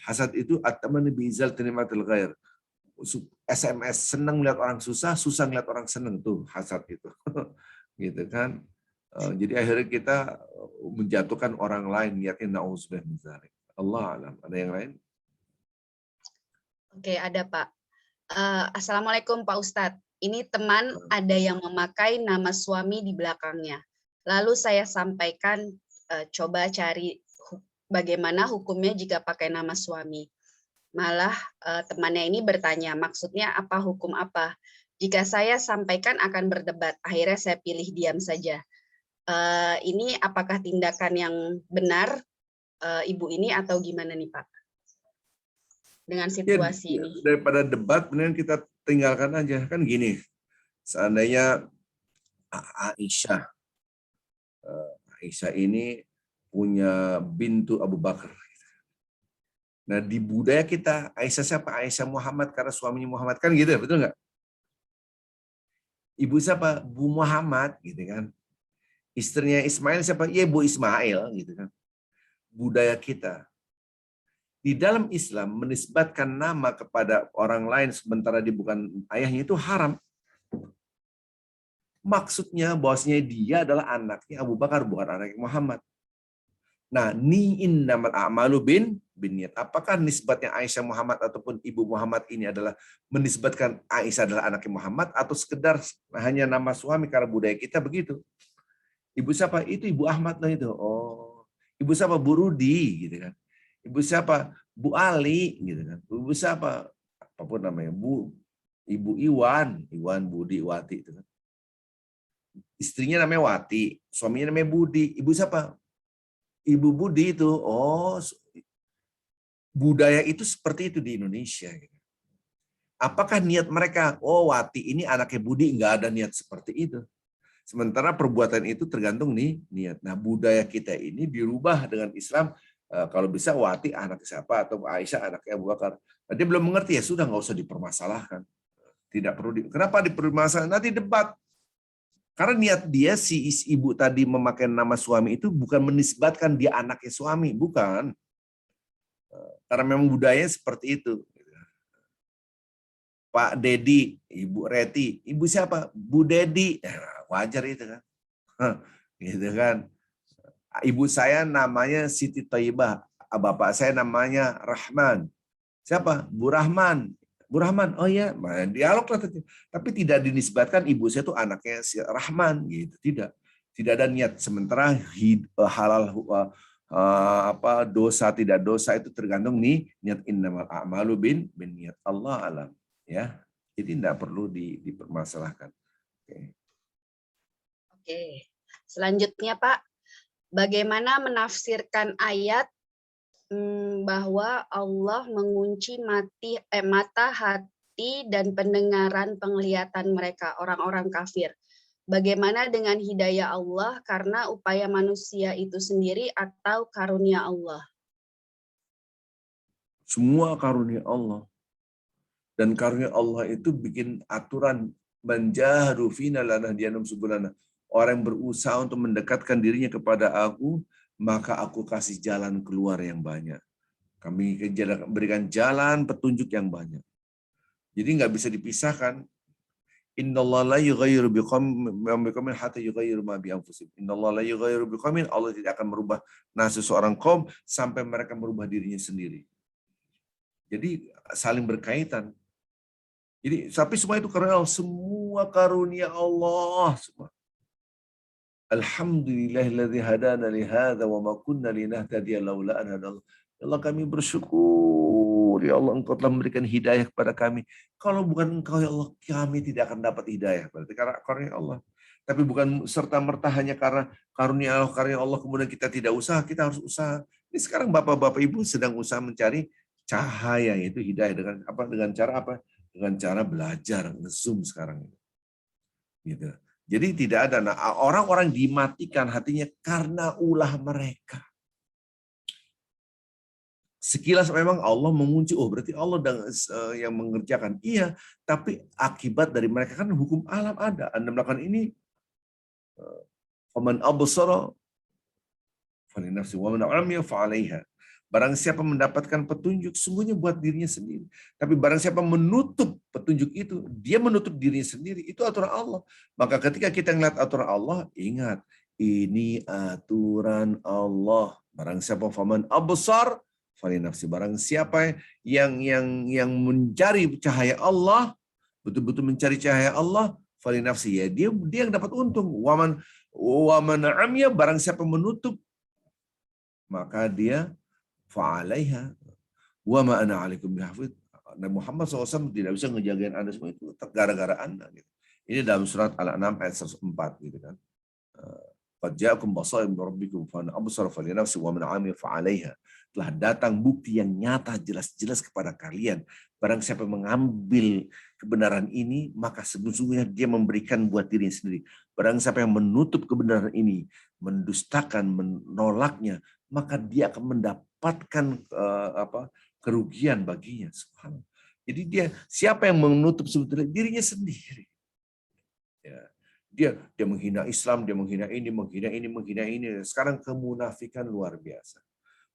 Hasad itu at-tamanni bi'izal tinimatil ghair. SMS senang melihat orang susah, susah melihat orang senang, tuh hasad itu. Gitu kan. Jadi akhirnya kita menjatuhkan orang lain, niatnya na'udzubillah min dzalik. Allah alam. Ada yang lain? Oke, ada Pak. Assalamualaikum Pak Ustadz. Ini teman ada yang memakai nama suami di belakangnya. Lalu saya sampaikan, coba cari bagaimana hukumnya jika pakai nama suami. Malah temannya ini bertanya, maksudnya apa, hukum apa? Jika saya sampaikan akan berdebat, akhirnya saya pilih diam saja. Ini apakah tindakan yang benar Ibu ini atau gimana nih Pak? Dengan situasi ini. Daripada debat, mendingan kita tinggalkan aja. Kan gini, seandainya Aisyah ini punya bintu Abu Bakar. Nah, di budaya kita, Aisyah siapa? Aisyah Muhammad karena suaminya Muhammad, kan gitu, betul nggak? Ibu siapa? Bu Muhammad, gitu kan? Istrinya Ismail siapa? Ya Bu Ismail, gitu kan? Budaya kita. Di dalam Islam menisbatkan nama kepada orang lain sementara dia bukan ayahnya itu haram. Maksudnya bahwasanya dia adalah anaknya Abu Bakar, bukan anaknya Muhammad. Nah, innamal a'malu binniyat. Apakah nisbatnya Aisyah Muhammad ataupun Ibu Muhammad ini adalah menisbatkan Aisyah adalah anaknya Muhammad atau sekedar hanya nama suami karena budaya kita begitu? Ibu siapa? Itu Ibu Ahmad lah itu. Oh, Ibu siapa? Bu Rudi gitu kan. Ibu siapa? Bu Ali gitu kan. Ibu siapa? Apapun namanya, Ibu Iwan Budi Wati itu kan. Istrinya namanya Wati, suaminya namanya Budi. Ibu siapa? Ibu Budi itu. Oh, budaya itu seperti itu di Indonesia. Apakah niat mereka? Oh, Wati ini anaknya Budi, nggak ada niat seperti itu. Sementara perbuatan itu tergantung nih niat. Nah, budaya kita ini dirubah dengan Islam. Kalau bisa Wati anak siapa atau Aisyah anaknya Abu Bakar. Nah, dia belum mengerti, ya sudah, nggak usah dipermasalahkan. Tidak perlu. Kenapa dipermasalahkan? Nanti debat. Karena niat dia si ibu tadi memakai nama suami itu bukan menisbatkan dia anaknya suami, bukan. Karena memang budayanya seperti itu. Pak Dedi, Ibu Reti, Ibu siapa? Bu Dedi. Wajar itu kan. Gitu kan. Ibu saya namanya Siti Thaibah, bapak saya namanya Rahman. Siapa? Bu Rahman. Bu Rahman, oh iya, dialog lah. Tapi tidak dinisbatkan ibu saya itu anaknya si Rahman, gitu. Tidak ada niat. Sementara halal dosa tidak dosa itu tergantung nih niat. Innamal a'malu binniyat. Allah alam, ya. Jadi tidak perlu dipermasalahkan. Oke. Selanjutnya Pak, bagaimana menafsirkan ayat bahwa Allah mengunci mata, hati, dan pendengaran penglihatan mereka, orang-orang kafir. Bagaimana dengan hidayah Allah karena upaya manusia itu sendiri atau karunia Allah? Semua karunia Allah. Dan karunia Allah itu bikin aturan manjahadu fina lanahdiyannahum subulana. Orang yang berusaha untuk mendekatkan dirinya kepada aku, maka aku kasih jalan keluar yang banyak. Kami berikan jalan petunjuk yang banyak. Jadi nggak bisa dipisahkan. Innallaha la yughayyiru biqaumin hatta yughayyiru ma bi anfusihim. Innallaha la yughayyiru biqaumin, Allah tidak akan merubah seseorang kaum sampai mereka merubah dirinya sendiri. Jadi saling berkaitan. Jadi tapi semua itu karunia Allah, semua karunia Allah semua. Alhamdulillahilladzi hadana li hadza wa ma kunna linahtadiya laula an hadallah. Ya Allah, kami bersyukur. Ya Allah, Engkau telah memberikan hidayah kepada kami. Kalau bukan Engkau, ya Allah, kami tidak akan dapat hidayah. Berarti karena karunia Allah. Tapi bukan serta-merta hanya karena karunia Allah kemudian kita tidak usaha, kita harus usaha. Ini sekarang Bapak-bapak Ibu sedang usaha mencari cahaya, yaitu hidayah dengan apa? Dengan cara apa? Dengan cara belajar, nge-zoom sekarang. Gitu. Jadi tidak ada. Nah, orang-orang dimatikan hatinya karena ulah mereka. Sekilas memang Allah mengunci, oh berarti Allah yang mengerjakan. Iya, tapi akibat dari mereka kan hukum alam ada. Anda melakukan ini, faman absara falinafsi wa man amiya fa'alaiha. Barang siapa mendapatkan petunjuk, sungguhnya buat dirinya sendiri. Tapi barang siapa menutup petunjuk itu, dia menutup dirinya sendiri. Itu aturan Allah. Maka ketika kita melihat aturan Allah, ingat, Ini aturan Allah. Barang siapa faman absar falinafsi. Barang siapa yang mencari cahaya Allah, betul-betul mencari cahaya Allah, falinafsi, ya dia yang dapat untung. Waman amya, barang siapa menutup, maka dia fa'alaiha. Wa ma ana alaikum bihafidh. Nabi Muhammad SAW tidak bisa ngejagain Anda semua, itu gara-gara Anda. Gitu. Ini dalam surat Al-An'am ayat 104 gitu kan. Qad ja'akum basairun min rabbikum fa man absara falinafsi wa man 'amiya fa'alaiha. Telah datang bukti yang nyata jelas-jelas kepada kalian. Barang siapa mengambil kebenaran ini, maka sesungguhnya dia memberikan buat dirinya sendiri. Barang siapa yang menutup kebenaran ini, mendustakan, menolaknya, maka dia akan mendapatkan kerugian baginya. Subhanallah. Jadi siapa yang menutup sebetulnya dirinya sendiri. Ya. Dia menghina Islam, dia menghina ini. Sekarang kemunafikan luar biasa.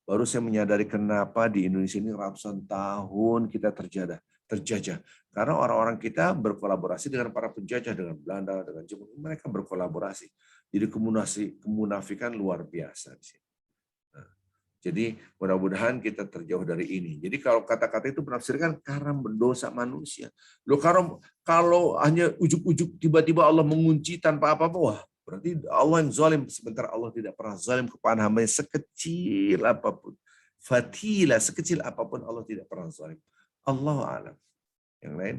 Baru saya menyadari kenapa di Indonesia ini ratusan tahun kita terjajah. Karena orang-orang kita berkolaborasi dengan para penjajah, dengan Belanda, dengan Jepang. Mereka berkolaborasi. Jadi kemunafikan luar biasa di sini. Nah, jadi mudah-mudahan kita terjauh dari ini. Jadi kalau kata-kata itu menafsirkan karena berdosa manusia. Loh, kalau hanya ujuk-ujuk tiba-tiba Allah mengunci tanpa apa-apa, wah berarti Allah yang zalim. Sebentar Allah tidak pernah zalim kepada hamba sekecil apapun. Fatila, sekecil apapun Allah tidak pernah zalim. Allahu a'lam. Yang lain?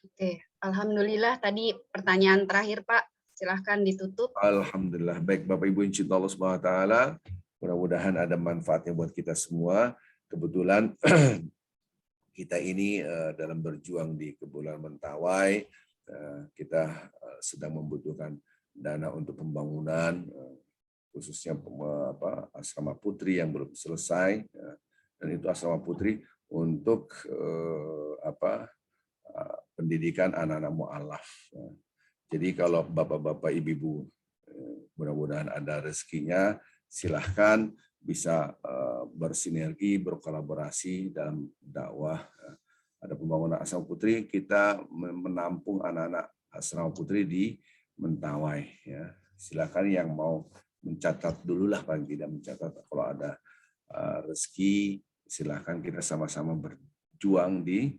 Oke, alhamdulillah tadi pertanyaan terakhir Pak. Silahkan ditutup. Alhamdulillah. Baik Bapak Ibu yang cinta Allah Subhanahu wa taala, mudah-mudahan ada manfaatnya buat kita semua. Kebetulan kita ini dalam berjuang di Kepulauan Mentawai, kita sedang membutuhkan dana untuk pembangunan, khususnya asrama putri yang belum selesai, dan itu asrama putri untuk pendidikan anak-anak mu'alaf. Jadi kalau bapak-bapak, ibu-ibu mudah-mudahan ada rezekinya, silahkan bisa bersinergi, berkolaborasi dalam dakwah. Ada pembangunan asrama putri, kita menampung anak-anak asrama putri di Mentawai. Ya. Silakan yang mau mencatat dululah, paling tidak mencatat. Kalau ada rezeki, silakan kita sama-sama berjuang di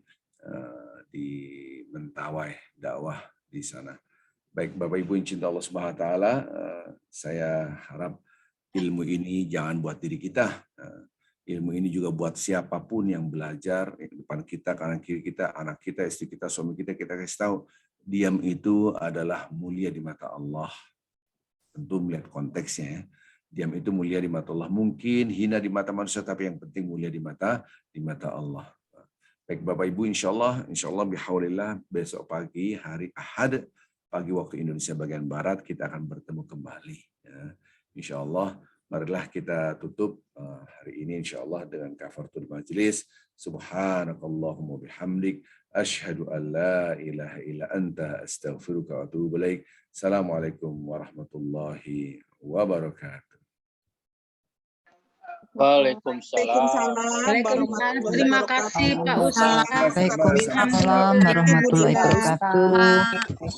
Mentawai, dakwah di sana. Baik Bapak Ibu yang cinta Allah Subhanahu wa taala, saya harap ilmu ini jangan buat diri kita. Ilmu ini juga buat siapapun yang belajar, depan kita, kanan kiri kita, anak kita, istri kita, suami kita kasih tahu, diam itu adalah mulia di mata Allah. Tentu melihat konteksnya ya. Diam itu mulia di mata Allah. Mungkin hina di mata manusia, tapi yang penting mulia di mata Allah. Baik Bapak Ibu, insya Allah bihaulillah besok pagi hari Ahad, pagi waktu Indonesia bagian Barat, kita akan bertemu kembali. Ya. Insya Allah, marilah kita tutup hari ini insya Allah dengan kafaratul majlis. Subhanakallahumma bihamdik, asyhadu an la ilaha illa anta, astaghfiruka wa atubu ilaik. Assalamualaikum warahmatullahi wabarakatuh. Waalaikumsalam. Terima kasih Pak Ustaz. Waalaikumsalam warahmatullahi wabarakatuh.